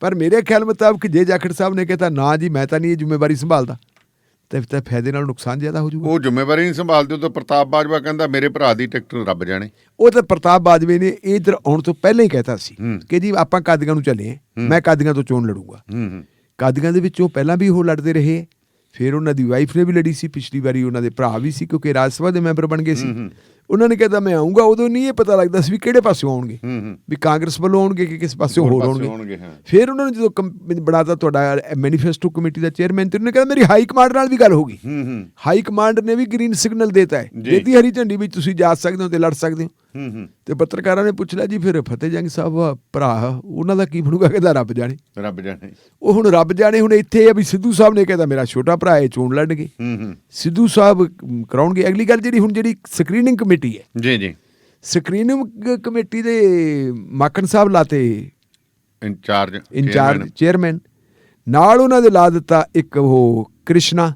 ਪਰ ਮੇਰੇ ਖਿਆਲ ਮੁਤਾਬਕ ਜੇ ਜਾਖੜ ਸਾਹਿਬ ਨੇ ਕਹਿਤਾ ਨਾ ਜੀ ਮੈਂ ਤਾਂ ਨਹੀਂ ਇਹ ਜ਼ਿੰਮੇਵਾਰੀ ਸੰਭਾਲਦਾ, ਤਾਂ ਫਾਇਦੇ ਨਾਲ ਨੁਕਸਾਨ ਜ਼ਿਆਦਾ ਹੋ ਜਾਊਗਾ। ਉਹ ਜ਼ਿੰਮੇਵਾਰੀ ਨਹੀਂ ਸੰਭਾਲਦੇ ਤਾਂ ਪ੍ਰਤਾਪ ਬਾਜਵਾ ਕਹਿੰਦਾ ਮੇਰੇ ਭਰਾ ਦੀ ਟਿਕਟ ਰੱਬ ਜਾਣੇ। ਉਹ ਤਾਂ ਪ੍ਰਤਾਪ ਬਾਜਵੇ ਨੇ ਇੱਧਰ ਆਉਣ ਤੋਂ ਪਹਿਲਾਂ ਹੀ ਕਹਿਤਾ ਸੀ ਕਿ ਜੀ ਆਪਾਂ ਕਾਦੀਆਂ ਨੂੰ ਚੱਲੇ ਹਾਂ, ਮੈਂ ਕਾਦੀਆਂ ਤੋਂ ਚੋਣ ਲੜੂਗਾ। ਕਾਦੀਆਂ ਦੇ ਵਿੱਚ ਉਹ ਪਹਿਲਾਂ ਵੀ ਉਹ ਲੜਦੇ ਰਹੇ, ਫਿਰ ਉਹਨਾਂ ਦੀ ਵਾਈਫ ਨੇ ਵੀ ਲੜੀ ਸੀ, ਪਿਛਲੀ ਵਾਰੀ ਉਹਨਾਂ ਦੇ ਭਰਾ ਵੀ ਸੀ ਕਿਉਂਕਿ ਰਾਜ ਸਭਾ ਦੇ ਮੈਂਬਰ ਬਣ ਗਏ ਸੀ। ਉਹਨਾਂ ਨੇ ਕਹਿਤਾ ਮੈਂ ਆਊਂਗਾ, ਉਦੋਂ ਨਹੀਂ ਇਹ ਪਤਾ ਲੱਗਦਾ ਸੀ ਵੀ ਕਿਹੜੇ ਪਾਸਿਓਂ ਆਉਣਗੇ, ਵੀ ਕਾਂਗਰਸ ਵੱਲੋਂ ਆਉਣਗੇ ਕਿ ਕਿਸ ਪਾਸਿਓਂ ਹੋਰ ਆਉਣਗੇ। ਫਿਰ ਉਹਨਾਂ ਨੇ ਜਦੋਂ ਬਣਾਤਾ ਤੁਹਾਡਾ ਮੈਨੀਫੈਸਟੋ ਕਮੇਟੀ ਦਾ ਚੇਅਰਮੈਨ, ਤੇ ਉਹਨੇ ਕਹਿੰਦਾ ਮੇਰੀ ਹਾਈ ਕਮਾਂਡ ਨਾਲ ਵੀ ਗੱਲ ਹੋ ਗਈ, ਹਾਈ ਕਮਾਂਡ ਨੇ ਵੀ ਗ੍ਰੀਨ ਸਿਗਨਲ ਦੇਤਾ ਹੈ, ਦੇਤੀ ਹਰੀ ਝੰਡੀ ਵੀ ਤੁਸੀਂ ਜਾ ਸਕਦੇ ਹੋ ਤੇ ਲੜ ਸਕਦੇ ਹੋ। ਤੇ ਪੱਤਰਕਾਰਾਂ ਨੇ ਪੁੱਛ ਲਿਆ ਜੀ ਫਿਰ ਫਤਿਹ ਜੰਗ ਸਾਹਿਬ ਭਰਾ ਉਹਨਾਂ ਦਾ ਕੀ ਬਣੂਗਾ? ਕਹਿੰਦਾ ਰੱਬ ਜਾਣੇ। ਉਹ ਹੁਣ ਰੱਬ ਜਾਣੇ। ਹੁਣ ਇੱਥੇ ਆ ਵੀ ਸਿੱਧੂ ਸਾਹਿਬ ਨੇ ਕਹਿੰਦਾ ਮੇਰਾ ਛੋਟਾ ਭਰਾ ਇਹ ਚੋਣ ਲੜਨਗੇ, ਸਿੱਧੂ ਸਾਹਿਬ ਕਰਾਉਣਗੇ। ਅਗਲੀ ਗੱਲ ਜਿਹੜੀ ਸਕਰੀਨਿੰਗ ਕਮੇਟੀ ਹੈ ਜੀ, ਸਕਰੀਨਿੰਗ ਕਮੇਟੀ ਦੇ ਮਾਖਣ ਸਾਹਿਬ ਲਾਤੇ ਇੰਚਾਰਜ ਚੇਅਰਮੈਨ, ਨਾਲ ਉਹਨਾਂ ਦੇ ਲਾ ਦਿੱਤਾ ਇੱਕ ਉਹ ਕ੍ਰਿਸ਼ਨਾ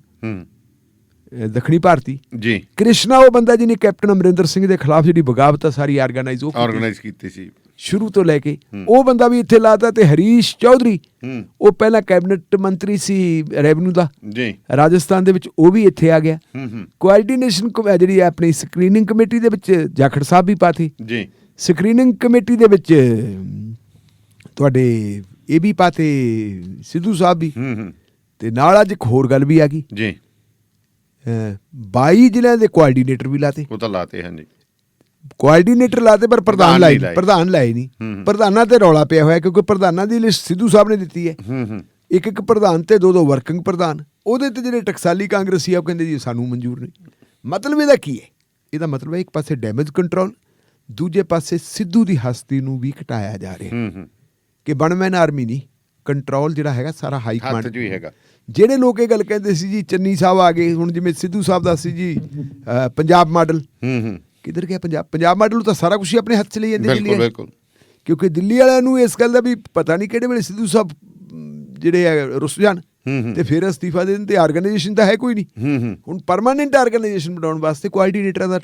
ਦੱਖਣੀ ਭਾਰਤੀ ਜੀ। ਕ੍ਰਿਸ਼ਨਾ ਉਹ ਬੰਦਾ ਜਿਹਨੇ ਕੈਪਟਨ ਅਮਰਿੰਦਰ ਸਿੰਘ ਦੇ ਖਿਲਾਫ ਜਿਹੜੀ ਬਗਾਵਤ ਸਾਰੀ ਆਰਗੇਨਾਈਜ਼ ਕੀਤੀ ਸੀ ਸ਼ੁਰੂ ਤੋਂ ਲੈ ਕੇ, ਉਹ ਬੰਦਾ ਵੀ ਇੱਥੇ ਲਾਤਾ। ਤੇ ਹਰੀਸ਼ ਚੌਧਰੀ ਉਹ ਪਹਿਲਾਂ ਕੈਬਨਿਟ ਮੰਤਰੀ ਸੀ ਰੈਵਨਿਊ ਦਾ ਰਾਜਸਥਾਨ ਦੇ ਵਿੱਚ, ਉਹ ਵੀ ਇੱਥੇ ਆ ਗਿਆ। ਕੋਆਰਡੀਨੇਸ਼ਨ ਜਿਹੜੀ ਆਪਣੀ ਸਕਰੀਨਿੰਗ ਕਮੇਟੀ ਦੇ ਵਿੱਚ ਜਾਖੜ ਸਾਹਿਬ ਵੀ ਪਾਤੀ ਜੀ, ਸਕਰੀਨਿੰਗ ਕਮੇਟੀ ਦੇ ਵਿੱਚ ਤੁਹਾਡੇ ਇਹ ਵੀ ਪਾਤੇ ਸਿੱਧੂ ਸਾਹਿਬ ਵੀ, ਤੇ ਨਾਲ ਅੱਜ ਇੱਕ ਹੋਰ ਗੱਲ ਵੀ ਆ ਗਈ ਜੀ, 22 ਜ਼ਿਲ੍ਹਿਆਂ ਦੇ ਕੋਆਰਡੀਨੇਟਰ ਵੀ ਲਾਤੇ। ਉਹ ਤਾਂ ਲਾਤੇ ਹਾਂਜੀ, ਕੋਆਰਡੀਨੇਟਰ ਲਾਤੇ ਪਰ ਪ੍ਰਧਾਨ ਲਾਏ ਨਹੀਂ। ਪ੍ਰਧਾਨਾਂ ਤੇ ਰੌਲਾ ਪਿਆ ਹੋਇਆ ਕਿਉਂਕਿ ਪ੍ਰਧਾਨਾਂ ਦੀ ਲਿਸਟ ਸਿੱਧੂ ਸਾਹਿਬ ਨੇ ਦਿੱਤੀ ਹੈ, ਇੱਕ ਪ੍ਰਧਾਨ ਤੇ ਦੋ ਵਰਕਿੰਗ ਪ੍ਰਧਾਨ। ਉਹਦੇ ਤੇ ਜਿਹੜੇ ਟਕਸਾਲੀ ਕਾਂਗਰਸੀ ਆ ਉਹ ਕਹਿੰਦੇ ਜੀ ਸਾਨੂੰ ਮਨਜ਼ੂਰ ਨਹੀਂ। ਮਤਲਬ ਇਹਦਾ ਕੀ ਹੈ? ਇਹਦਾ ਮਤਲਬ ਹੈ ਇੱਕ ਪਾਸੇ ਡੈਮੇਜ ਕੰਟਰੋਲ, ਦੂਜੇ ਪਾਸੇ ਸਿੱਧੂ ਦੀ ਹਸਤੀ ਨੂੰ ਵੀ ਘਟਾਇਆ ਜਾ ਰਿਹਾ ਕਿ ਵਨਮੈਨ ਆਰਮੀ ਨਹੀਂ, ਕੰਟਰੋਲ ਜਿਹੜਾ ਹੈਗਾ ਸਾਰਾ ਹਾਈ ਕਮਾਂਡ 'ਚ ਹੀ ਹੈਗਾ। ਜਿਹੜੇ ਲੋਕ ਇਹ ਗੱਲ ਕਹਿੰਦੇ ਸੀ ਜੀ ਚੰਨੀ ਸਾਹਿਬ ਆ ਗਏ, ਹੁਣ ਜਿਵੇਂ ਸਿੱਧੂ ਸਾਹਿਬ ਦਾ ਸੀ ਜੀ ਪੰਜਾਬ ਮਾਡਲ, ਕਿੱਧਰ ਗਿਆ ਪੰਜਾਬ ਮਾਡਲ ਨੂੰ ਤਾਂ ਸਾਰਾ ਕੁਛ ਹੀ ਆਪਣੇ ਹੱਥ 'ਚ ਲਈ ਜਾਂਦੇ ਦਿੱਲੀ, ਕਿਉਂਕਿ ਦਿੱਲੀ ਵਾਲਿਆਂ ਨੂੰ ਇਸ ਗੱਲ ਦਾ ਵੀ ਪਤਾ ਨਹੀਂ ਕਿਹੜੇ ਵੇਲੇ ਸਿੱਧੂ ਸਾਹਿਬ ਜਿਹੜੇ ਆ ਰੁੱਸ ਜਾਣ ਤੇ ਫਿਰ ਅਸਤੀਫਾ ਦੇ ਦੇਣ, ਤੇ ਆਰਗੇਨਾਈਜੇਸ਼ਨ ਤਾਂ ਹੈ ਕੋਈ ਨਹੀਂ। ਹੁਣ ਪਰਮਾਨੈਂਟ ਆਰਗੇਨਾਈਜੇਸ਼ਨ ਬਣਾਉਣ ਵਾਸਤੇ ਕੋਆਰਡੀਨੇਟਰਾਂ ਦਾ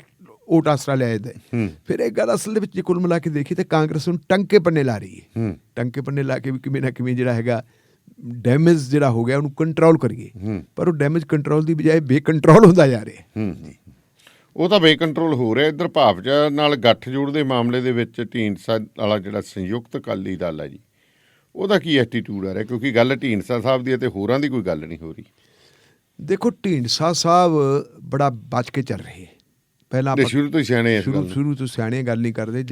ਓਟ ਆਸਰਾ ਲਿਆ ਜਾਂਦਾ ਹੈ। ਫਿਰ ਇਹ ਗੱਲ ਅਸਲ ਦੇ ਵਿੱਚ ਜੇ ਕੁੱਲ ਮਿਲਾ ਕੇ ਦੇਖੀਏ ਤਾਂ ਕਾਂਗਰਸ ਨੂੰ ਟੰਕੇ ਪੰਨੇ ਲਾ ਰਹੀ ਹੈ, ਟੰਕੇ ਪੰਨੇ ਲਾ ਕੇ ਵੀ ਕਿਵੇਂ ਨਾ ਕਿਵੇਂ ਜਿਹੜਾ ਹੈਗਾ ਡੈਮੇਜ ਜਿਹੜਾ ਹੋ ਗਿਆ ਉਹਨੂੰ ਕੰਟਰੋਲ ਕਰੀਏ, ਪਰ ਉਹ ਡੈਮੇਜ ਕੰਟਰੋਲ ਦੀ ਬਜਾਏ ਬੇਕੰਟਰੋਲ ਹੁੰਦਾ ਜਾ ਰਿਹਾ। ਉਹ ਤਾਂ ਬੇਕੰਟਰੋਲ ਹੋ ਰਿਹਾ। ਇੱਧਰ ਭਾਜਪਾ ਨਾਲ ਗੱਠਜੋੜ ਦੇ ਮਾਮਲੇ ਦੇ ਵਿੱਚ ਢੀਂਡਸਾ ਵਾਲਾ ਜਿਹੜਾ ਸੰਯੁਕਤ ਅਕਾਲੀ ਦਲ ਹੈ ਜੀ, ਉਹਦਾ ਕੀ ਐਟੀਟਿਊਡ ਆ ਰਿਹਾ? ਕਿਉਂਕਿ ਗੱਲ ਢੀਂਡਸਾ ਸਾਹਿਬ ਦੀ ਅਤੇ ਹੋਰਾਂ ਦੀ ਕੋਈ ਗੱਲ ਨਹੀਂ ਹੋ ਰਹੀ। ਦੇਖੋ ਢੀਂਡਸਾ ਸਾਹਿਬ ਬੜਾ ਬਚ ਕੇ ਚੱਲ ਰਹੇ, ਪਹਿਲਾਂ ਸ਼ੁਰੂ ਤੋਂ ਸਿਆਣੇ, ਸ਼ੁਰੂ ਤੋਂ ਸਿਆਣੇ ਗੱਲ ਨਹੀਂ ਕਰਦੇ।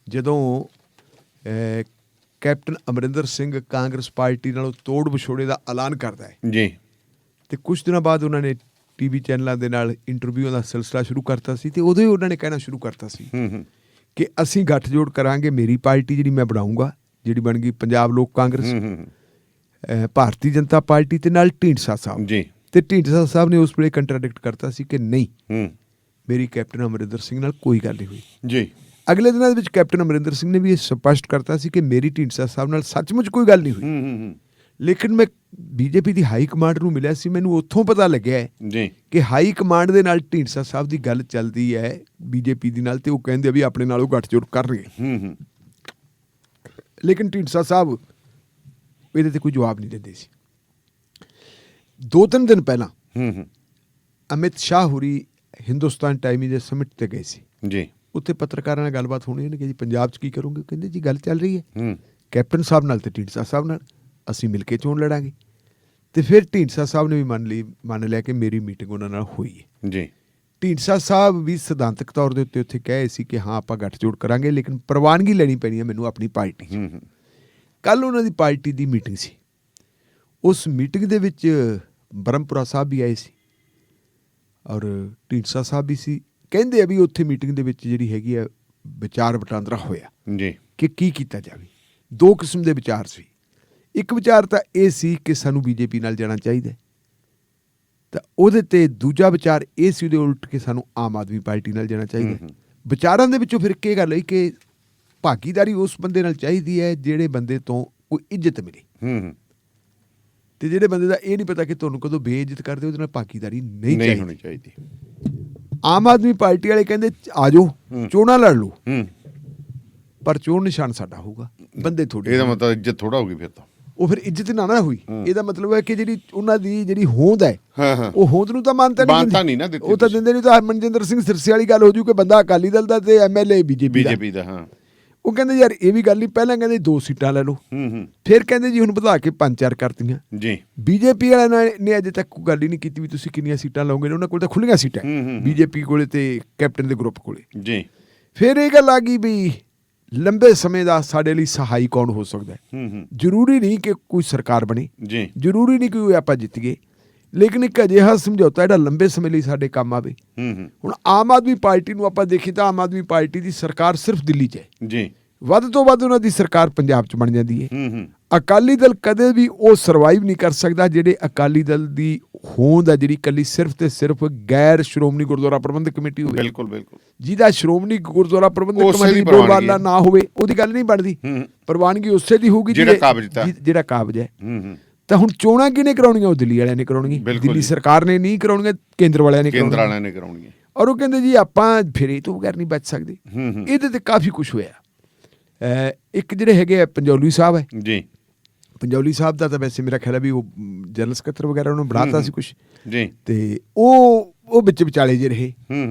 ਜਦੋਂ ਕੈਪਟਨ ਅਮਰਿੰਦਰ ਸਿੰਘ ਕਾਂਗਰਸ ਪਾਰਟੀ ਨਾਲੋਂ ਤੋੜ ਵਿਛੋੜੇ ਦਾ ਐਲਾਨ ਕਰਦਾ ਹੈ ਜੀ, ਤੇ ਕੁਝ ਦਿਨਾਂ ਬਾਅਦ ਉਹਨਾਂ ਨੇ ਟੀਵੀ ਚੈਨਲਾਂ ਦੇ ਨਾਲ ਇੰਟਰਵਿਊ ਦਾ ਸਿਲਸਿਲਾ ਸ਼ੁਰੂ ਕਰਤਾ ਸੀ, ਤੇ ਉਦੋਂ ਹੀ ਉਹਨਾਂ ਨੇ ਕਹਿਣਾ ਸ਼ੁਰੂ ਕਰਤਾ ਸੀ ਕਿ ਅਸੀਂ ਗੱਠਜੋੜ ਕਰਾਂਗੇ, ਮੇਰੀ ਪਾਰਟੀ ਜਿਹੜੀ ਮੈਂ ਬਣਾਊਂਗਾ, ਜਿਹੜੀ ਬਣ ਗਈ ਪੰਜਾਬ ਲੋਕ ਕਾਂਗਰਸ, ਭਾਰਤੀ ਜਨਤਾ ਪਾਰਟੀ ਤੇ ਨਾਲ ਢੀਂਡਸਾ ਸਾਹਿਬ ਜੀ। ਤੇ ਢੀਂਡਸਾ ਸਾਹਿਬ ਨੇ ਉਸ ਵੇਲੇ ਕੰਟਰਾਡਿਕਟ ਕਰਤਾ ਸੀ ਕਿ ਨਹੀਂ, ਮੇਰੀ ਕੈਪਟਨ ਅਮਰਿੰਦਰ ਸਿੰਘ ਨਾਲ ਕੋਈ ਗੱਲ ਨਹੀਂ ਹੋਈ ਜੀ। ਅਗਲੇ ਦਿਨਾਂ ਦੇ ਵਿੱਚ ਕੈਪਟਨ ਅਮਰਿੰਦਰ ਸਿੰਘ ਨੇ ਵੀ ਇਹ ਸਪਸ਼ਟ ਕਰਤਾ ਸੀ ਕਿ ਮੇਰੀ ਢੀਂਡਸਾ ਸਾਹਿਬ ਨਾਲ ਸੱਚਮੁੱਚ ਕੋਈ ਗੱਲ ਨਹੀਂ ਹੋਈ। ਲੇਕਿਨ ਮੈਂ ਬੀਜੇਪੀ ਦੀ ਹਾਈ ਕਮਾਂਡ ਨੂੰ ਮਿਲਿਆ ਸੀ, ਮੈਨੂੰ ਉੱਥੋਂ ਪਤਾ ਲੱਗਿਆ ਹੈ ਕਿ ਹਾਈ ਕਮਾਂਡ ਦੇ ਨਾਲ ਢੀਂਡਸਾ ਸਾਹਿਬ ਦੀ ਗੱਲ ਚੱਲਦੀ ਹੈ ਬੀਜੇਪੀ ਦੀ ਨਾਲ, ਤੇ ਉਹ ਕਹਿੰਦੇ ਵੀ ਆਪਣੇ ਨਾਲ ਉਹ ਗੱਠਜੋੜ ਕਰਨਗੇ। ਲੇਕਿਨ ਢੀਂਡਸਾ ਸਾਹਿਬ ਇਹਦੇ ਤੇ ਕੋਈ ਜਵਾਬ ਨਹੀਂ ਦਿੰਦੇ ਸੀ। 2-3 ਦਿਨ ਪਹਿਲਾਂ ਹੂੰ ਅਮਿਤ ਸ਼ਾਹ ਹੋਰੀ ਹਿੰਦੁਸਤਾਨ ਟਾਈਮੀ ਦੇ ਸਮਿਟ ਤੇ ਗਏ ਸੀ। ਜੀ ਉੱਥੇ ਪੱਤਰਕਾਰਾਂ ਨਾਲ ਗੱਲਬਾਤ ਹੋਣੀ ਉਹਨੇ ਕਿ ਜੀ ਪੰਜਾਬ 'ਚ ਕੀ ਕਰੋਗੇ? ਕਹਿੰਦੇ ਜੀ ਗੱਲ ਚੱਲ ਰਹੀ ਹੈ ਹੂੰ ਕੈਪਟਨ ਸਾਹਿਬ ਨਾਲ ਤੇ ਢੀਂਡਸਾ ਸਾਹਿਬ ਨਾਲ, ਅਸੀਂ ਮਿਲ ਕੇ ਚੋਣ ਲੜਾਂਗੇ। ਤੇ ਫਿਰ ਢੀਂਡਸਾ ਸਾਹਿਬ ਨੇ ਵੀ ਮੰਨ ਲਿਆ ਕਿ ਮੇਰੀ ਮੀਟਿੰਗ ਉਹਨਾਂ ਨਾਲ ਹੋਈ ਹੈ। ਜੀ ਢੀਂਡਸਾ ਸਾਹਿਬ ਵੀ ਸਿਧਾਂਤਕ ਤੌਰ ਦੇ ਉੱਤੇ ਉੱਥੇ ਕਹੇ ਸੀ ਕਿ ਹਾਂ ਆਪਾਂ ਗੱਠਜੋੜ ਕਰਾਂਗੇ, ਲੇਕਿਨ ਪ੍ਰਵਾਨਗੀ ਲੈਣੀ ਪੈਣੀ ਹੈ ਮੈਨੂੰ ਆਪਣੀ ਪਾਰਟੀ 'ਚ। ਹੂੰ ਕੱਲ੍ਹ ਉਹਨਾਂ ਦੀ ਪਾਰਟੀ ਦੀ ਮੀਟਿੰਗ ਸੀ। ਉਸ ਮੀਟਿੰਗ ਦੇ ਵਿੱਚ ਬ੍ਰਹਮਪੁਰਾ ਸਾਹਿਬ ਵੀ ਆਏ ਸੀ ਔਰ ਢੀਂਡਸਾ ਸਾਹਿਬ ਵੀ ਸੀ। ਕਹਿੰਦੇ ਆ ਵੀ ਉੱਥੇ ਮੀਟਿੰਗ ਦੇ ਵਿੱਚ ਜਿਹੜੀ ਹੈਗੀ ਆ ਵਿਚਾਰ ਵਟਾਂਦਰਾ ਹੋਇਆ ਜੀ ਕਿ ਕੀ ਕੀਤਾ ਜਾਵੇ। 2 ਕਿਸਮ ਦੇ ਵਿਚਾਰ ਸੀ। ਇੱਕ ਵਿਚਾਰ ਤਾਂ ਇਹ ਸੀ ਕਿ ਸਾਨੂੰ ਬੀਜੇਪੀ ਨਾਲ ਜਾਣਾ ਚਾਹੀਦਾ, ਤਾਂ ਉਹਦੇ ਤੇ ਦੂਜਾ ਵਿਚਾਰ ਇਹ ਸੀ ਉਹਦੇ ਉਲਟ ਕਿ ਸਾਨੂੰ ਆਮ ਆਦਮੀ ਪਾਰਟੀ ਨਾਲ ਜਾਣਾ ਚਾਹੀਦਾ। ਵਿਚਾਰਾਂ ਦੇ ਵਿੱਚੋਂ ਫਿਰ ਕੀ ਗੱਲ ਹੋਈ ਕਿ ਭਾਗੀਦਾਰੀ ਉਸ ਬੰਦੇ ਨਾਲ ਚਾਹੀਦੀ ਹੈ ਜਿਹੜੇ ਬੰਦੇ ਤੋਂ ਕੋਈ ਇੱਜ਼ਤ ਮਿਲੇ, ਹੂੰ ਤੇ ਜਿਹੜੇ ਬੰਦੇ ਦਾ ਇਹ ਨਹੀਂ ਪਤਾ ਕਿ ਤੁਹਾਨੂੰ ਕਦੋਂ ਬੇਇੱਜ਼ਤ ਕਰਦੇ ਉਹਦੇ ਨਾਲ ਭਾਗੀਦਾਰੀ ਨਹੀਂ ਨਹੀਂ ਚਾਹੀਦੀ। ਹੋਣੀ ਚਾਹੀਦੀ। ਆਮ ਆਦਮੀ ਪਾਰਟੀ ਵਾਲੇ ਕਹਿੰਦੇ ਆ ਜਾਓ ਚੋਣਾਂ ਲੜ ਲਓ, ਹੂੰ ਪਰ ਚੋਣ ਨਿਸ਼ਾਨ ਸਾਡਾ ਹੋਊਗਾ, ਬੰਦੇ ਥੋੜੇ। ਇਹਦਾ ਮਤਲਬ ਇੱਜ਼ਤ ਥੋੜਾ ਹੋਗੀ ਫਿਰ ਤਾਂ। ਉਹ ਫਿਰ ਇੱਜ਼ਤ ਨਾ ਹੋਈ। ਇਹਦਾ ਮਤਲਬ ਹੈ ਕਿ ਜਿਹੜੀ ਉਹਨਾਂ ਦੀ ਜਿਹੜੀ ਹੋਂਦ ਹੈ ਹਾਂ ਉਹ ਹੋਂਦ ਨੂੰ ਤਾਂ ਮਾਨਤਾ ਨਹੀਂ ਨਾ ਦਿੱਤੀ। ਉਹ ਤਾਂ ਦਿੰਦੇ ਨਹੀਂ। ਤਾਂ ਮਨਜਿੰਦਰ ਸਿੰਘ ਸਿਰਸੇ ਵਾਲੀ ਗੱਲ ਹੋ ਜੂ ਕਿ ਬੰਦਾ ਅਕਾਲੀ ਦਲ ਦਾ ਤੇ ਐਮਐਲਏ ਬੀਜੇਪੀ ਦਾ। ਹਾਂ ਉਹ ਕਹਿੰਦੇ ਯਾਰ ਇਹ ਵੀ ਗੱਲ ਨਹੀਂ। ਪਹਿਲਾਂ ਕਹਿੰਦੇ 2 ਸੀਟਾਂ ਲੈ ਲਓ, ਹੂੰ ਫਿਰ ਕਹਿੰਦੇ ਜੀ ਹੁਣ ਵਧਾ ਕੇ 5-4 ਕਰਤੀਆਂ। ਜੀ ਬੀਜੇਪੀ ਵਾਲਿਆਂ ਨੇ ਅਜੇ ਤੱਕ ਕੋਈ ਗੱਲ ਹੀ ਨਹੀਂ ਕੀਤੀ ਵੀ ਤੁਸੀਂ ਕਿੰਨੀਆਂ ਸੀਟਾਂ ਲਓਗੇ। ਉਹਨਾਂ ਕੋਲ ਤਾਂ ਖੁੱਲੀਆਂ ਸੀਟਾਂ ਬੀਜੇਪੀ ਕੋਲੇ ਤੇ ਕੈਪਟਨ ਦੇ ਗਰੁੱਪ ਕੋਲੇ। ਜੀ ਫਿਰ ਇਹ ਗੱਲ ਆ ਗਈ ਵੀ ਲੰਬੇ ਸਮੇਂ ਦਾ ਸਾਡੇ ਲਈ ਸਹਾਈ ਕੌਣ ਹੋ ਸਕਦਾ ਹੈ। ਜ਼ਰੂਰੀ ਨਹੀਂ ਕਿ ਕੋਈ ਸਰਕਾਰ ਬਣੇ, ਜੀ ਜ਼ਰੂਰੀ ਨਹੀਂ ਕਿ ਆਪਾਂ ਜਿੱਤ ਗਏ, ਲੇਕਿਨ ਇੱਕ ਅਜਿਹਾ ਸਮਝੌਤਾ ਜਿਹੜਾ ਲੰਬੇ ਸਮੇਂ ਲਈ ਸਾਡੇ ਕੰਮ ਆਵੇ। ਹੁਣ ਆਮ ਆਦਮੀ ਪਾਰਟੀ ਨੂੰ ਆਪਾਂ ਦੇਖੀ ਤਾਂ ਆਮ ਆਦਮੀ ਪਾਰਟੀ ਦੀ ਸਰਕਾਰ ਸਿਰਫ ਦਿੱਲੀ 'ਚ ਹੈ। ਜੀ ਵੱਧ ਤੋਂ ਵੱਧ ਉਹਨਾਂ ਦੀ ਸਰਕਾਰ ਪੰਜਾਬ 'ਚ ਬਣ ਜਾਂਦੀ ਹੈ। ਹੂੰ ਅਕਾਲੀ ਦਲ ਕਦੇ ਵੀ ਉਹ ਸਰਵਾਈਵ ਨਹੀਂ ਕਰ ਸਕਦਾ ਜਿਹੜੇ ਅਕਾਲੀ ਦਲ ਦੀ ਹੋਂਦ ਹੈ ਜਿਹੜੀ ਇਕੱਲੀ ਸਿਰਫ ਤੇ ਸਿਰਫ ਗੈਰ ਸ਼੍ਰੋਮਣੀ ਗੁਰਦੁਆਰਾ ਪ੍ਰਬੰਧਕ ਕਮੇਟੀ ਹੋਵੇ। ਬਿਲਕੁਲ ਜਿਹਦਾ ਸ਼੍ਰੋਮਣੀ ਗੁਰਦੁਆਰਾ ਪ੍ਰਬੰਧਕ ਕਮੇਟੀ ਬੋਲਬਾਲਾ ਨਾ ਹੋਵੇ ਉਹਦੀ ਗੱਲ ਨਹੀਂ ਬਣਦੀ। ਪ੍ਰਵਾਨਗੀ ਉਸੇ ਦੀ ਹੋਊਗੀ ਜਿਹੜਾ ਕਾਬਜ ਹੈ। ਤਾਂ ਹੁਣ ਚੋਣਾਂ ਕਿਹਨੇ ਕਰਾਉਣੀਆਂ? ਉਹ ਦਿੱਲੀ ਵਾਲਿਆਂ ਨੇ ਕਰਾਉਣੀਆਂ। ਦਿੱਲੀ ਸਰਕਾਰ ਨੇ ਨਹੀਂ ਕਰਾਉਣੀਆਂ, ਕੇਂਦਰ ਵਾਲਿਆਂ ਨੇ ਕਰਾਉਣੀਆਂ। ਔਰ ਉਹ ਕਹਿੰਦੇ ਜੀ ਆਪਾਂ ਫਿਰ ਇਹ ਤੋਂ ਬਗੈਰ ਨਹੀਂ ਬਚ ਸਕਦੇ। ਇਹਦੇ ਤੇ ਕਾਫੀ ਕੁਝ ਹੋਇਆ। ਇੱਕ ਜਿਹੜੇ ਹੈਗੇ ਆ ਪੰਜੌਲੀ ਸਾਹਿਬ ਹੈ ਜੀ। ਪੰਜੌਲੀ ਸਾਹਿਬ ਦਾ ਤਾਂ ਵੈਸੇ ਮੇਰਾ ਖਿਆਲ ਹੈ ਵੀ ਉਹ ਜਨਰਲ ਸਕੱਤਰ ਵਗੈਰਾ ਉਹਨੂੰ ਬਣਾਤਾ ਸੀ ਕੁਛ ਜੀ। ਤੇ ਉਹ ਵਿੱਚ ਵਿਚਾਲੇ ਜੇ ਰਹੇ।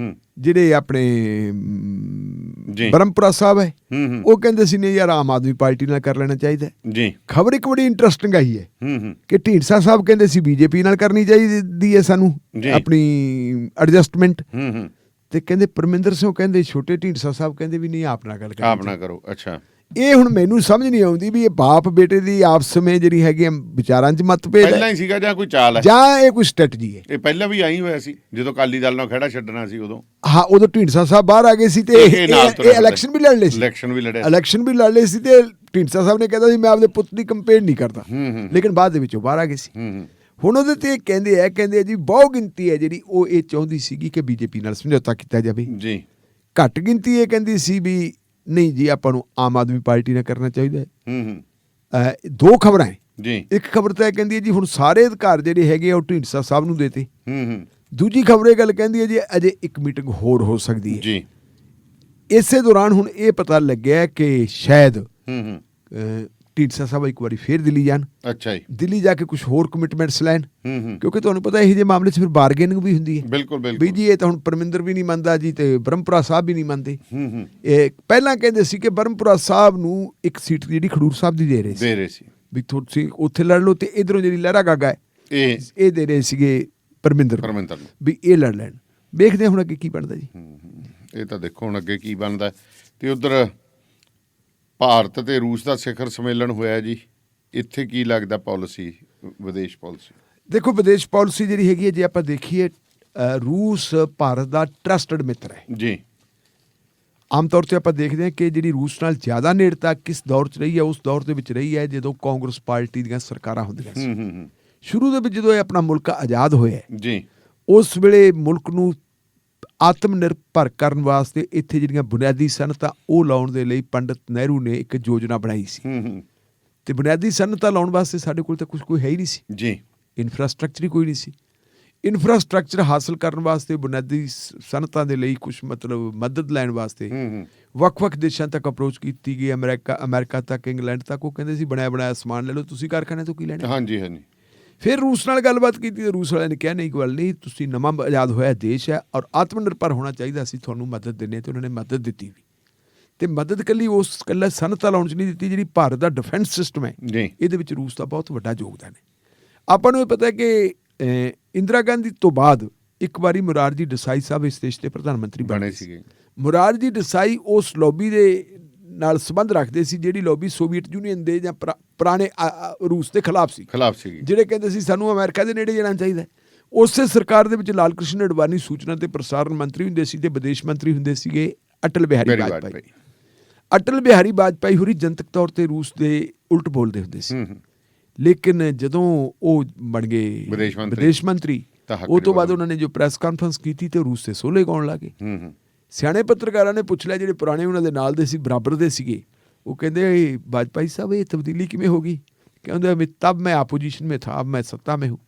ਜਿਹੜੇ ਆਪਣੇ ਬ੍ਰਹਮਪੁਰਾ ਸਾਹਿਬ ਹੈ ਉਹ ਕਹਿੰਦੇ ਸੀ ਨਹੀਂ ਯਾਰ ਆਮ ਆਦਮੀ ਪਾਰਟੀ ਨਾਲ ਕਰ ਲੈਣਾ ਚਾਹੀਦਾ ਜੀ। ਖਬਰ ਇੱਕ ਬੜੀ ਇੰਟਰਸਟਿੰਗ ਆਈ ਹੈ ਕਿ ਢੀਂਡਸਾ ਸਾਹਿਬ ਕਹਿੰਦੇ ਸੀ ਬੀਜੇਪੀ ਨਾਲ ਕਰਨੀ ਚਾਹੀਦੀ ਹੈ ਸਾਨੂੰ ਆਪਣੀ ਐਡਜਸਟਮੈਂਟ, ਤੇ ਕਹਿੰਦੇ ਪਰਮਿੰਦਰ ਸਿੰਘ ਕਹਿੰਦੇ ਛੋਟੇ ਢੀਂਡਸਾ ਸਾਹਿਬ ਕਹਿੰਦੇ ਵੀ ਨਹੀਂ ਆਪ ਨਾਲ ਗੱਲ ਕਰੋ। ਅੱਛਾ ਇਹ ਹੁਣ ਮੈਨੂੰ ਸਮਝ ਨਹੀਂ ਆਉਂਦੀ ਵੀ ਇਹ ਬਾਪ ਬੇਟੇ ਦੀ ਆਪਸ ਵਿੱਚ ਜਿਹੜੀ ਹੈਗੀ ਵਿਚਾਰਾਂ 'ਚ ਮਤਭੇਦ ਪਹਿਲਾਂ ਹੀ ਸੀਗਾ ਜਾਂ ਕੋਈ ਚਾਲ ਹੈ ਜਾਂ ਇਹ ਕੋਈ ਸਟ੍ਰੈਟਜੀ ਹੈ? ਇਹ ਪਹਿਲਾਂ ਵੀ ਆਈ ਹੋਇਆ ਸੀ ਜਦੋਂ ਅਕਾਲੀ ਦਲ ਨਾਲ ਖੜਾ ਛੱਡਣਾ ਸੀ ਉਦੋਂ। ਹਾਂ ਉਦੋਂ ਢੀਂਡਸਾ ਸਾਹਿਬ ਬਾਹਰ ਆ ਗਏ ਸੀ ਤੇ ਇਹ ਇਲੈਕਸ਼ਨ ਵੀ ਲੜ ਲਏ ਸੀ। ਇਲੈਕਸ਼ਨ ਵੀ ਲੜ ਲਏ ਸੀ ਤੇ ਢੀਂਡਸਾ ਸਾਹਿਬ ਨੇ ਕਹਿੰਦਾ ਸੀ ਮੈਂ ਆਪਦੇ ਪੁੱਤ ਦੀ ਕੰਪੇਨ ਨਹੀਂ ਕਰਦਾ, ਲੇਕਿਨ ਬਾਅਦ ਦੇ ਵਿੱਚ ਉਹ ਬਾਹਰ ਆ ਗਏ ਸੀ। ਹੁਣ ਉਹਦੇ ਤੇ ਕਹਿੰਦੇ ਜੀ ਬਹੁ ਗਿਣਤੀ ਹੈ ਜਿਹੜੀ ਉਹ ਇਹ ਚਾਹੁੰਦੀ ਸੀਗੀ ਕਿ ਬੀਜੇਪੀ ਨਾਲ ਸਮਝੌਤਾ ਕੀਤਾ ਜਾਵੇ ਜੀ। ਘੱਟ ਗਿਣਤੀ ਇਹ ਕਹਿੰਦੀ ਸੀ ਵੀ ਨਹੀਂ ਜੀ ਆਪਾਂ ਨੂੰ ਆਮ ਆਦਮੀ ਪਾਰਟੀ ਨਾਲ ਕਰਨਾ ਚਾਹੀਦਾ ਹੈ। 2 ਖਬਰਾਂ ਹੈ ਜੀ। ਇੱਕ ਖਬਰ ਤਾਂ ਇਹ ਕਹਿੰਦੀ ਹੈ ਜੀ ਹੁਣ ਸਾਰੇ ਅਧਿਕਾਰ ਜਿਹੜੇ ਹੈਗੇ ਉਹ ਢੀਂਡਸਾ ਸਾਹਿਬ ਨੂੰ ਦੇਤੇ। ਦੂਜੀ ਖਬਰ ਇਹ ਗੱਲ ਕਹਿੰਦੀ ਹੈ ਜੀ ਅਜੇ ਇੱਕ ਮੀਟਿੰਗ ਹੋਰ ਹੋ ਸਕਦੀ ਹੈ ਜੀ। ਇਸੇ ਦੌਰਾਨ ਹੁਣ ਇਹ ਪਤਾ ਲੱਗਿਆ ਕਿ ਸ਼ਾਇਦ ਢੀਂਡਸਾ ਸਾਹਿਬ ਇੱਕ ਵਾਰੀ ਫੇਰ ਦਿੱਲੀ ਜਾਣ। ਅੱਛਾ ਜੀ। ਦਿੱਲੀ ਜਾ ਕੇ ਕੁਝ ਹੋਰ ਕਮਿਟਮੈਂਟਸ ਲੈਣ, ਕਿਉਂਕਿ ਤੁਹਾਨੂੰ ਪਤਾ ਇਹੋ ਜਿਹੇ ਮਾਮਲੇ 'ਚ ਫਿਰ ਬਾਰਗੇਨਿੰਗ ਵੀ ਹੁੰਦੀ ਹੈ। ਬਿਲਕੁਲ ਵੀ ਜੀ ਇਹ ਤਾਂ ਹੁਣ ਪਰਮਿੰਦਰ ਵੀ ਨਹੀਂ ਮੰਨਦਾ ਜੀ ਤੇ ਬ੍ਰਹਮਪੁਰਾ ਸਾਹਿਬ ਵੀ ਨਹੀਂ ਮੰਨਦੇ। ਇਹ ਪਹਿਲਾਂ ਕਹਿੰਦੇ ਸੀ ਕਿ ਬ੍ਰਹਮਪੁਰਾ ਸਾਹਿਬ ਨੂੰ ਇੱਕ ਸੀਟ ਜਿਹੜੀ ਖਡੂਰ ਸਾਹਿਬ ਦੀ ਦੇ ਰਹੇ ਸੀ ਵੀ ਤੁਸੀਂ ਉੱਥੇ ਲੜ ਲਓ, ਤੇ ਇਧਰੋਂ ਜਿਹੜੀ ਲਹਿਰਾ ਗਾਗਾ ਹੈ ਇਹ ਦੇ ਰਹੇ ਸੀਗੇ ਪਰਮਿੰਦਰ ਵੀ ਇਹ ਲੜ ਲੈਣ। ਵੇਖਦੇ ਹੁਣ ਅੱਗੇ ਕੀ ਬਣਦਾ ਜੀ। ਇਹ ਤਾਂ ਦੇਖੋ ਹੁਣ ਅੱਗੇ ਕੀ ਬਣਦਾ। ਤੇ ਉਧਰ ਭਾਰਤ ਤੇ ਰੂਸ ਦਾ ਸਿਖਰ ਸੰਮੇਲਨ ਹੋਇਆ ਜੀ, ਇੱਥੇ ਕੀ ਲੱਗਦਾ ਪਾਲਿਸੀ, ਵਿਦੇਸ਼ ਪਾਲਿਸੀ? ਦੇਖੋ ਵਿਦੇਸ਼ ਪਾਲਿਸੀ ਜਿਹੜੀ ਹੈਗੀ ਹੈ ਜੇ ਆਪਾਂ ਦੇਖੀਏ ਰੂਸ ਭਾਰਤ ਦਾ ਟਰਸਟਡ ਮਿੱਤਰ ਹੈ ਜੀ। ਆਮ ਤੌਰ ਤੇ ਆਪਾਂ ਦੇਖਦੇ ਹਾਂ ਕਿ ਜਿਹੜੀ ਰੂਸ ਨਾਲ ਜ਼ਿਆਦਾ ਨੇੜਤਾ ਕਿਸ ਦੌਰ 'ਚ ਰਹੀ ਹੈ, ਉਸ ਦੌਰ ਦੇ ਵਿੱਚ ਰਹੀ ਹੈ ਜਦੋਂ ਕਾਂਗਰਸ ਪਾਰਟੀ ਦੀਆਂ ਸਰਕਾਰਾਂ ਹੁੰਦੀਆਂ ਸੀ। ਸ਼ੁਰੂ ਦੇ ਵਿੱਚ ਜਦੋਂ ਇਹ ਆਪਣਾ ਮੁਲਕ ਆਜ਼ਾਦ ਹੋਇਆ ਜੀ, ਉਸ ਵੇਲੇ ਮੁਲਕ ਨੂੰ ਆਤਮ ਨਿਰਭਰ ਕਰਨ ਵਾਸਤੇ ਇੱਥੇ ਜਿਹੜੀਆਂ ਬੁਨਿਆਦੀ ਸਨਅਤਾਂ ਉਹ ਲਾਉਣ ਦੇ ਲਈ ਪੰਡਿਤ ਨਹਿਰੂ ਨੇ ਇੱਕ ਯੋਜਨਾ ਬਣਾਈ ਸੀ। ਤੇ ਬੁਨਿਆਦੀ ਸਨਅਤਾਂ ਲਾਉਣ ਵਾਸਤੇ ਸਾਡੇ ਕੋਲ ਤਾਂ ਕੋਈ ਹੈ ਹੀ ਨਹੀਂ ਸੀ ਜੀ। ਇਨਫਰਾਸਟ੍ਰਕਚਰ ਹੀ ਕੋਈ ਨਹੀਂ ਸੀ। ਇਨਫਰਾਸਟ੍ਰਕਚਰ ਹਾਸਲ ਕਰਨ ਵਾਸਤੇ ਬੁਨਿਆਦੀ ਸਨਅਤਾਂ ਦੇ ਲਈ ਕੁਝ ਮਤਲਬ ਮਦਦ ਲੈਣ ਵਾਸਤੇ ਵੱਖ-ਵੱਖ ਦੇਸ਼ਾਂ ਤੱਕ ਅਪਰੋਚ ਕੀਤੀ ਗਈ। ਅਮਰੀਕਾ ਤੱਕ, ਇੰਗਲੈਂਡ ਤੱਕ। ਉਹ ਕਹਿੰਦੇ ਸੀ ਬਣਾਇਆ ਬਣਾਇਆ ਸਮਾਨ ਲੈ ਲਓ ਤੁਸੀਂ, ਕਾਰਖਾਨੇ ਤੋਂ ਕੀ ਲੈਣਾ। ਹਾਂਜੀ ਹਾਂਜੀ। ਫਿਰ ਰੂਸ ਨਾਲ ਗੱਲਬਾਤ ਕੀਤੀ ਤੇ ਰੂਸ ਵਾਲਿਆਂ ਨੇ ਕਿਹਾ ਨਹੀਂ, ਗੱਲ ਨਹੀਂ, ਤੁਸੀਂ ਨਵਾਂ ਆਜ਼ਾਦ ਹੋਇਆ ਦੇਸ਼ ਹੈ ਔਰ ਆਤਮ ਨਿਰਭਰ ਹੋਣਾ ਚਾਹੀਦਾ, ਅਸੀਂ ਤੁਹਾਨੂੰ ਮਦਦ ਦਿੰਦੇ ਹਾਂ। ਤੇ ਉਹਨਾਂ ਨੇ ਮਦਦ ਦਿੱਤੀ ਵੀ, ਤੇ ਮਦਦ ਇਕੱਲਾ ਸਨਅਤਾਂ ਲਾਉਣ 'ਚ ਨਹੀਂ ਦਿੱਤੀ। ਜਿਹੜੀ ਭਾਰਤ ਦਾ ਡਿਫੈਂਸ ਸਿਸਟਮ ਹੈ ਇਹਦੇ ਵਿੱਚ ਰੂਸ ਦਾ ਬਹੁਤ ਵੱਡਾ ਯੋਗਦਾਨ ਹੈ। ਆਪਾਂ ਨੂੰ ਇਹ ਪਤਾ ਹੈ ਕਿ ਇੰਦਰਾ ਗਾਂਧੀ ਤੋਂ ਬਾਅਦ ਇੱਕ ਵਾਰੀ ਮੁਰਾਰਜੀ ਦੇਸਾਈ ਸਾਹਿਬ ਇਸ ਦੇਸ਼ ਦੇ ਪ੍ਰਧਾਨ ਮੰਤਰੀ ਬਣੇ ਸੀਗੇ। ਮੁਰਾਰਜੀ ਦੇਸਾਈ ਉਸ ਲੌਬੀ ਦੇ ਨਾਲ ਸੰਬੰਧ ਰੱਖਦੇ ਸੀ ਜਿਹੜੀ ਲੌਬੀ ਸੋਵੀਅਤ ਯੂਨੀਅਨ ਦੇ ਜਾਂ ਪੁਰਾਣੇ ਰੂਸ ਦੇ ਖਿਲਾਫ ਸੀ, ਜਿਹੜੇ ਕਹਿੰਦੇ ਸੀ ਸਾਨੂੰ ਅਮਰੀਕਾ ਦੇ ਨੇੜੇ ਜਾਣਾ ਚਾਹੀਦਾ। ਉਸੇ ਸਰਕਾਰ ਦੇ ਵਿੱਚ ਲਾਲ ਕ੍ਰਿਸ਼ਨ ਅਡਵਾਨੀ ਸੂਚਨਾ ਤੇ ਪ੍ਰਸਾਰਣ ਮੰਤਰੀ ਹੁੰਦੇ ਸੀ ਤੇ ਵਿਦੇਸ਼ ਮੰਤਰੀ ਹੁੰਦੇ ਸੀਗੇ ਅਟਲ ਬਿਹਾਰੀ ਵਾਜਪਾਈ। ਅਟਲ ਬਿਹਾਰੀ ਵਾਜਪਾਈ ਹੋਰੀ ਜਨਤਕ ਤੌਰ ਤੇ ਰੂਸ ਦੇ ਉਲਟ ਬੋਲਦੇ ਹੁੰਦੇ ਸੀ, ਲੇਕਿਨ ਜਦੋਂ ਉਹ ਬਣ ਗਏ ਵਿਦੇਸ਼ ਮੰਤਰੀ ਉਹ ਤੋਂ ਬਾਅਦ ਉਹਨਾਂ ਨੇ ਜੋ ਪ੍ਰੈਸ ਕਾਨਫਰੰਸ ਕੀਤੀ ਤੇ ਰੂਸ ਦੇ ਸੋਲੇ ਗਾਉਣ ਲੱਗੇ। ਸਿਆਣੇ ਪੱਤਰਕਾਰਾਂ ਨੇ ਪੁੱਛ ਲਿਆ ਜਿਹੜੇ ਪੁਰਾਣੇ ਉਹਨਾਂ ਦੇ ਨਾਲ ਦੇ ਸੀ, ਬਰਾਬਰ ਦੇ ਸੀਗੇ, ਉਹ ਕਹਿੰਦੇ ਵਾਜਪਾਈ ਸਾਹਿਬ ਇਹ ਤਬਦੀਲੀ ਕਿਵੇਂ ਹੋ ਗਈ? ਕਹਿੰਦੇ ਤਬ ਮੈਂ ਆਪੋਜੀਸ਼ਨ में था, अब मैं सत्ता में हूँ।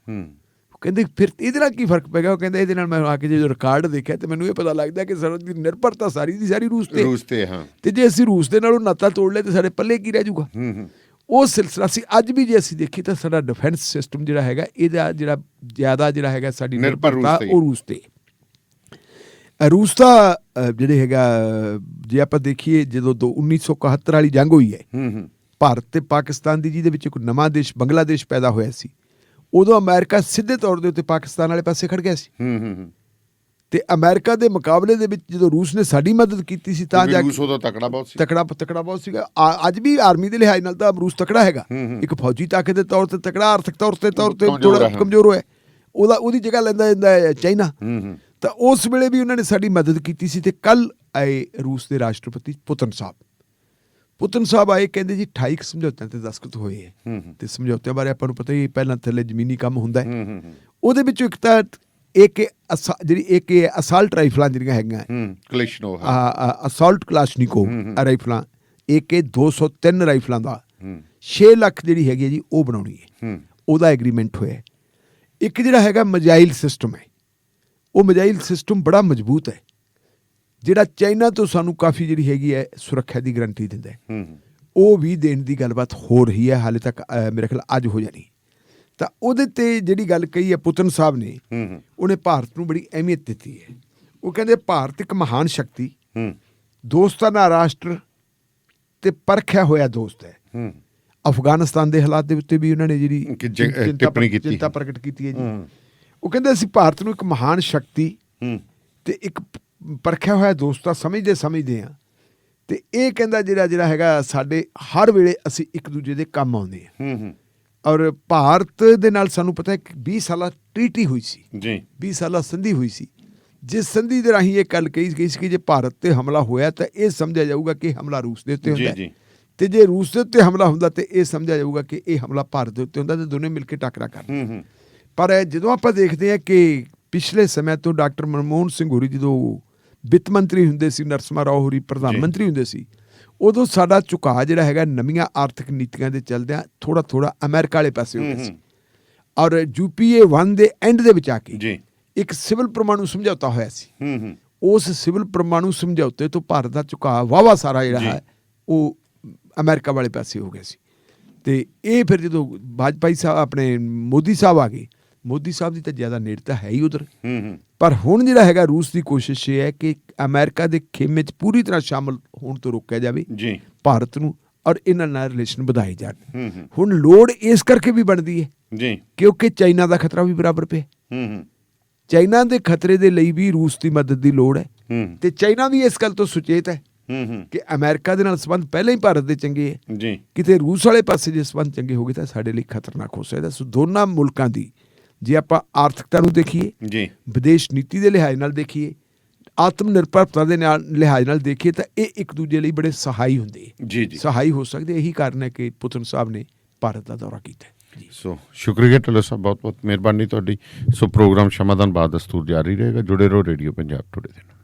ਕਹਿੰਦੇ ਫਿਰ ਇਹਦੇ ਨਾਲ ਕੀ ਫਰਕ ਪੈ ਗਿਆ? ਉਹ ਕਹਿੰਦਾ ਇਹਦੇ ਨਾਲ ਮੈਂ ਆ ਕੇ ਜੋ ਰਿਕਾਰਡ ਦੇਖਿਆ ਤੇ ਮੈਨੂੰ ਇਹ ਪਤਾ ਲੱਗਦਾ ਕਿ ਸਰਹੱਦ ਦੀ ਨਿਰਭਰਤਾ ਸਾਰੀ ਦੀ ਸਾਰੀ ਰੂਸ ਤੇ ਹਾਂ, ਤੇ ਜੇ ਅਸੀਂ ਰੂਸ ਦੇ ਨਾਲੋਂ ਨਾਤਾ ਤੋੜ ਲਿਆ ਤੇ ਸਾਡੇ ਪੱਲੇ ਕੀ ਰਹਿ ਜਾਊਗਾ? ਉਹ ਸਿਲਸਿਲਾ ਸੀ। ਅੱਜ ਵੀ ਜੇ ਅਸੀਂ ਦੇਖੀਏ ਤਾਂ ਸਾਡਾ ਡਿਫੈਂਸ ਸਿਸਟਮ ਜਿਹੜਾ ਹੈਗਾ ਇਹਦਾ ਜਿਹੜਾ ਜ਼ਿਆਦਾ ਜਿਹੜਾ ਹੈਗਾ ਸਾਡੀ ਨਿਰਭਰਤਾ ਉਹ ਰੂਸ ਤੇ। ਰੂਸ ਦਾ ਜਿਹੜੇ ਹੈਗਾ ਜੇ ਆਪਾਂ ਦੇਖੀਏ ਜਦੋਂ 1971 ਵਾਲੀ ਜੰਗ ਹੋਈ ਹੈ ਭਾਰਤ ਤੇ ਪਾਕਿਸਤਾਨ ਦੀ, ਜਿਹਦੇ ਵਿੱਚ ਇੱਕ ਨਵਾਂ ਦੇਸ਼ ਬੰਗਲਾਦੇਸ਼ ਪੈਦਾ ਹੋਇਆ ਸੀ, ਉਦੋਂ ਅਮਰੀਕਾ ਸਿੱਧੇ ਤੌਰ ਦੇ ਉੱਤੇ ਪਾਕਿਸਤਾਨ ਵਾਲੇ ਪਾਸੇ ਖੜ ਗਿਆ ਸੀ। ਤੇ ਅਮਰੀਕਾ ਦੇ ਮੁਕਾਬਲੇ ਦੇ ਵਿੱਚ ਜਦੋਂ ਰੂਸ ਨੇ ਸਾਡੀ ਮਦਦ ਕੀਤੀ ਸੀ ਤਾਂ ਜਾ ਕੇ ਰੂਸ ਉਹਦਾ ਤਕੜਾ ਬਹੁਤ ਸੀਗਾ। ਅੱਜ ਵੀ ਆਰਮੀ ਦੇ ਲਿਹਾਜ਼ ਨਾਲ ਤਾਂ ਰੂਸ ਤਕੜਾ ਹੈਗਾ, ਇੱਕ ਫੌਜੀ ਤਾਕਤ ਦੇ ਤੌਰ ਤੇ ਤਕੜਾ, ਆਰਥਿਕ ਤੌਰ ਤੇ ਥੋੜਾ ਕਮਜ਼ੋਰ ਹੋਇਆ। ਉਹਦੀ ਜਗ੍ਹਾ ਲੈਂਦਾ ਜਾਂਦਾ ਚਾਈਨਾ। ਤਾਂ ਉਸ ਵੇਲੇ ਵੀ ਉਹਨਾਂ ਨੇ ਸਾਡੀ ਮਦਦ ਕੀਤੀ ਸੀ। ਤੇ ਕੱਲ ਆਏ ਰੂਸ ਦੇ ਰਾਸ਼ਟਰਪਤੀ ਪੁਤਨ ਸਾਹਿਬ ਆਏ, ਕਹਿੰਦੇ ਜੀ 28 ਸਮਝੌਤਿਆਂ ਤੇ ਦਸਤਖਤ ਹੋਏ ਹੈ। ਤੇ ਸਮਝੌਤਿਆਂ ਬਾਰੇ ਆਪਾਂ ਨੂੰ ਪਤਾ ਹੀ ਪਹਿਲਾਂ ਥੱਲੇ ਜ਼ਮੀਨੀ ਕੰਮ ਹੁੰਦਾ ਹੈ। ਉਹਦੇ ਵਿੱਚੋਂ ਇੱਕ ਤਾਂ ਇੱਕ ਅਸਾਲਟ ਰਾਈਫਲਾਂ ਜਿਹੜੀਆਂ ਹੈਗੀਆਂ ਅਸਾਲਟ ਕਲਾਸ਼ਨਿਕੋਵ ਰਾਈਫਲਾਂ, AK 203 ਰਾਈਫਲਾਂ ਦਾ 6 ਲੱਖ ਜਿਹੜੀ ਹੈਗੀ ਜੀ ਉਹ ਬਣਾਉਣੀ ਹੈ, ਉਹਦਾ ਐਗਰੀਮੈਂਟ ਹੋਇਆ। ਇੱਕ ਜਿਹੜਾ ਹੈਗਾ ਮਿਜ਼ਾਈਲ ਸਿਸਟਮ ਹੈ, ਉਹ ਮਿਜ਼ਾਈਲ ਸਿਸਟਮ ਬੜਾ ਮਜ਼ਬੂਤ ਹੈ, ਜਿਹੜਾ ਚਾਈਨਾ ਤੋਂ ਸਾਨੂੰ ਕਾਫੀ ਜਿਹੜੀ ਹੈਗੀ ਹੈ ਸੁਰੱਖਿਆ ਦੀ ਗਰੰਟੀ ਦਿੰਦਾ ਹੈ। ਉਹ ਵੀ ਦੇਣ ਦੀ ਗੱਲਬਾਤ ਹੋ ਰਹੀ ਹੈ, ਹਾਲੇ ਤੱਕ ਮੇਰੇ ਖਿਆਲ ਅੱਜ ਹੋ ਜਾਣੀ। ਤਾਂ ਉਹਦੇ ਤੇ ਜਿਹੜੀ ਗੱਲ ਕਹੀ ਹੈ ਪੁਤਨ ਸਾਹਿਬ ਨੇ, ਉਹਨੇ ਭਾਰਤ ਨੂੰ ਬੜੀ ਅਹਿਮੀਅਤ ਦਿੱਤੀ ਹੈ। ਉਹ ਕਹਿੰਦੇ ਭਾਰਤ ਇੱਕ ਮਹਾਨ ਸ਼ਕਤੀ, ਦੋਸਤਾਨਾ ਰਾਸ਼ਟਰ ਤੇ ਪਰਖਿਆ ਹੋਇਆ ਦੋਸਤ ਹੈ। ਅਫਗਾਨਿਸਤਾਨ ਦੇ ਹਾਲਾਤ ਦੇ ਉੱਤੇ ਵੀ ਉਹਨਾਂ ਨੇ ਜਿਹੜੀ ਚਿੰਤਾ ਪ੍ਰਗਟ ਕੀਤੀ ਹੈ ਜੀ। ਉਹ ਕਹਿੰਦੇ ਅਸੀਂ ਭਾਰਤ ਨੂੰ ਇੱਕ ਮਹਾਨ ਸ਼ਕਤੀ ਤੇ ਇੱਕ ਪਰਖਿਆ ਹੋਇਆ ਦੋਸਤ ਸਮਝਦੇ ਹਾਂ। ਤੇ ਇਹ ਕਹਿੰਦਾ ਜਿਹੜਾ ਹੈਗਾ ਸਾਡੇ ਹਰ ਵੇਲੇ ਅਸੀਂ ਇੱਕ ਦੂਜੇ ਦੇ ਕੰਮ ਆਉਂਦੇ ਹਾਂ। ਔਰ ਭਾਰਤ ਦੇ ਨਾਲ ਸਾਨੂੰ ਪਤਾ ਹੈ ਕਿ 20 ਸਾਲਾ ਟ੍ਰੀਟੀ ਹੋਈ ਸੀ, 20 ਸਾਲਾ ਸੰਧੀ ਹੋਈ ਸੀ, ਜਿਸ ਸੰਧੀ ਦੇ ਰਾਹੀਂ ਇਹ ਗੱਲ ਕਹੀ ਗਈ ਸੀ ਕਿ ਜੇ ਭਾਰਤ ਤੇ ਹਮਲਾ ਹੋਇਆ ਤਾਂ ਇਹ ਸਮਝਿਆ ਜਾਊਗਾ ਕਿ ਹਮਲਾ ਰੂਸ ਦੇ ਉੱਤੇ ਹੁੰਦਾ ਹੈ, ਤੇ ਜੇ ਰੂਸ ਦੇ ਉੱਤੇ ਹਮਲਾ ਹੁੰਦਾ ਤੇ ਇਹ ਸਮਝਿਆ ਜਾਊਗਾ ਕਿ ਇਹ ਹਮਲਾ ਭਾਰਤ ਦੇ ਉੱਤੇ ਹੁੰਦਾ, ਤੇ ਦੋਨੇ ਮਿਲ ਕੇ ਟੱਕਰਾ ਕਰਨ। ਪਰ ਜਦੋਂ ਆਪਾਂ ਦੇਖਦੇ ਹਾਂ ਕਿ ਪਿਛਲੇ ਸਮੇਂ ਤੋਂ ਡਾਕਟਰ ਮਨਮੋਹਨ ਸਿੰਘ ਹੋਰੀ ਜਦੋਂ ਵਿੱਤ ਮੰਤਰੀ ਹੁੰਦੇ ਸੀ, ਨਰਸਿਮਹਾ ਰਾਓ ਹੋਰੀ ਪ੍ਰਧਾਨ ਮੰਤਰੀ ਹੁੰਦੇ ਸੀ, ਉਦੋਂ ਸਾਡਾ ਝੁਕਾਅ ਜਿਹੜਾ ਹੈਗਾ ਨਵੀਆਂ ਆਰਥਿਕ ਨੀਤੀਆਂ ਦੇ ਚੱਲਦਿਆਂ ਥੋੜਾ ਅਮਰੀਕਾ ਵਾਲੇ ਪਾਸੇ ਹੋ ਗਿਆ ਸੀ। ਔਰ UPA 1 ਦੇ ਐਂਡ ਦੇ ਵਿੱਚ ਆ ਕੇ ਇੱਕ ਸਿਵਲ ਪਰਮਾਣੂ ਸਮਝੌਤਾ ਹੋਇਆ ਸੀ। ਉਸ ਸਿਵਲ ਪਰਮਾਣੂ ਸਮਝੌਤੇ ਤੋਂ ਭਾਰਤ ਦਾ ਝੁਕਾਅ ਵਾਹਵਾ ਸਾਰਾ ਜਿਹੜਾ ਹੈ ਉਹ ਅਮਰੀਕਾ ਵਾਲੇ ਪਾਸੇ ਹੋ ਗਿਆ ਸੀ। ਤੇ ਇਹ ਫਿਰ ਜਦੋਂ ਵਾਜਪਾਈ ਸਾਹਿਬ ਆਪਣੇ ਮੋਦੀ ਸਾਹਿਬ ਆ ਗਏ, ਮੋਦੀ ਸਾਹਿਬ ਦੀ ਤਾਂ ਜ਼ਿਆਦਾ ਨੇੜਤਾ ਹੈ ਹੀ ਉਧਰ। ਪਰ ਹੁਣ ਜਿਹੜਾ ਹੈਗਾ ਰੂਸ ਦੀ ਕੋਸ਼ਿਸ਼ ਇਹ ਹੈ ਕਿ ਅਮਰੀਕਾ ਦੇ ਖੇਮੇ 'ਚ ਪੂਰੀ ਤਰ੍ਹਾਂ ਸ਼ਾਮਲ ਹੋਣ ਤੋਂ ਰੋਕਿਆ ਜਾਵੇ ਭਾਰਤ ਨੂੰ, ਔਰ ਇਹਨਾਂ ਨਾਲ ਰਿਲੇਸ਼ਨ ਵਧਾਏ ਜਾਣ। ਹੁਣ ਲੋੜ ਇਸ ਕਰਕੇ ਵੀ ਬਣਦੀ ਹੈ ਕਿਉਂਕਿ ਚਾਈਨਾ ਦਾ ਖਤਰਾ ਵੀ ਬਰਾਬਰ ਪਿਆ। ਚਾਈਨਾ ਦੇ ਖਤਰੇ ਦੇ ਲਈ ਵੀ ਰੂਸ ਦੀ ਮਦਦ ਦੀ ਲੋੜ ਹੈ। ਤੇ ਚਾਈਨਾ ਵੀ ਇਸ ਗੱਲ ਤੋਂ ਸੁਚੇਤ ਹੈ ਕਿ ਅਮਰੀਕਾ ਦੇ ਨਾਲ ਸੰਬੰਧ ਪਹਿਲਾਂ ਹੀ ਭਾਰਤ ਦੇ ਚੰਗੇ ਹੈ, ਕਿਤੇ ਰੂਸ ਵਾਲੇ ਪਾਸੇ ਜੇ ਸੰਬੰਧ ਚੰਗੇ ਹੋ ਗਏ ਤਾਂ ਸਾਡੇ ਲਈ ਖਤਰਨਾਕ ਹੋ ਸਕਦਾ। ਸੋ ਦੋਨਾਂ ਮੁਲਕਾਂ ਦੀ ਜੇ ਆਪਾਂ ਆਰਥਿਕਤਾ ਨੂੰ ਦੇਖੀਏ, ਵਿਦੇਸ਼ ਨੀਤੀ ਦੇ ਲਿਹਾਜ਼ ਨਾਲ ਦੇਖੀਏ, ਆਤਮ ਨਿਰਭਰਤਾ ਦੇ ਲਿਹਾਜ਼ ਨਾਲ ਦੇਖੀਏ ਤਾਂ ਇਹ ਇੱਕ ਦੂਜੇ ਲਈ ਬੜੇ ਸਹਾਈ ਹੁੰਦੇ, ਸਹਾਈ ਹੋ ਸਕਦੇ। ਇਹੀ ਕਾਰਨ ਹੈ ਕਿ ਪੁਤਨ ਸਾਹਿਬ ਨੇ ਭਾਰਤ ਦਾ ਦੌਰਾ ਕੀਤਾ। ਸੋ ਸ਼ੁਕਰੀਆ ਢਿੱਲੋਂ ਸਾਹਿਬ, ਬਹੁਤ ਬਹੁਤ ਮਿਹਰਬਾਨੀ ਤੁਹਾਡੀ। ਸੋ ਪ੍ਰੋਗਰਾਮ ਸ਼ਮਾਦਾਨ ਬਾਅਦ ਦਸਤੂਰ ਜਾਰੀ ਰਹੇਗਾ। ਜੁੜੇ ਰਹੋ ਰੇਡੀਓ ਪੰਜਾਬ ਟੁਡੇ ਦੇ ਨਾਲ।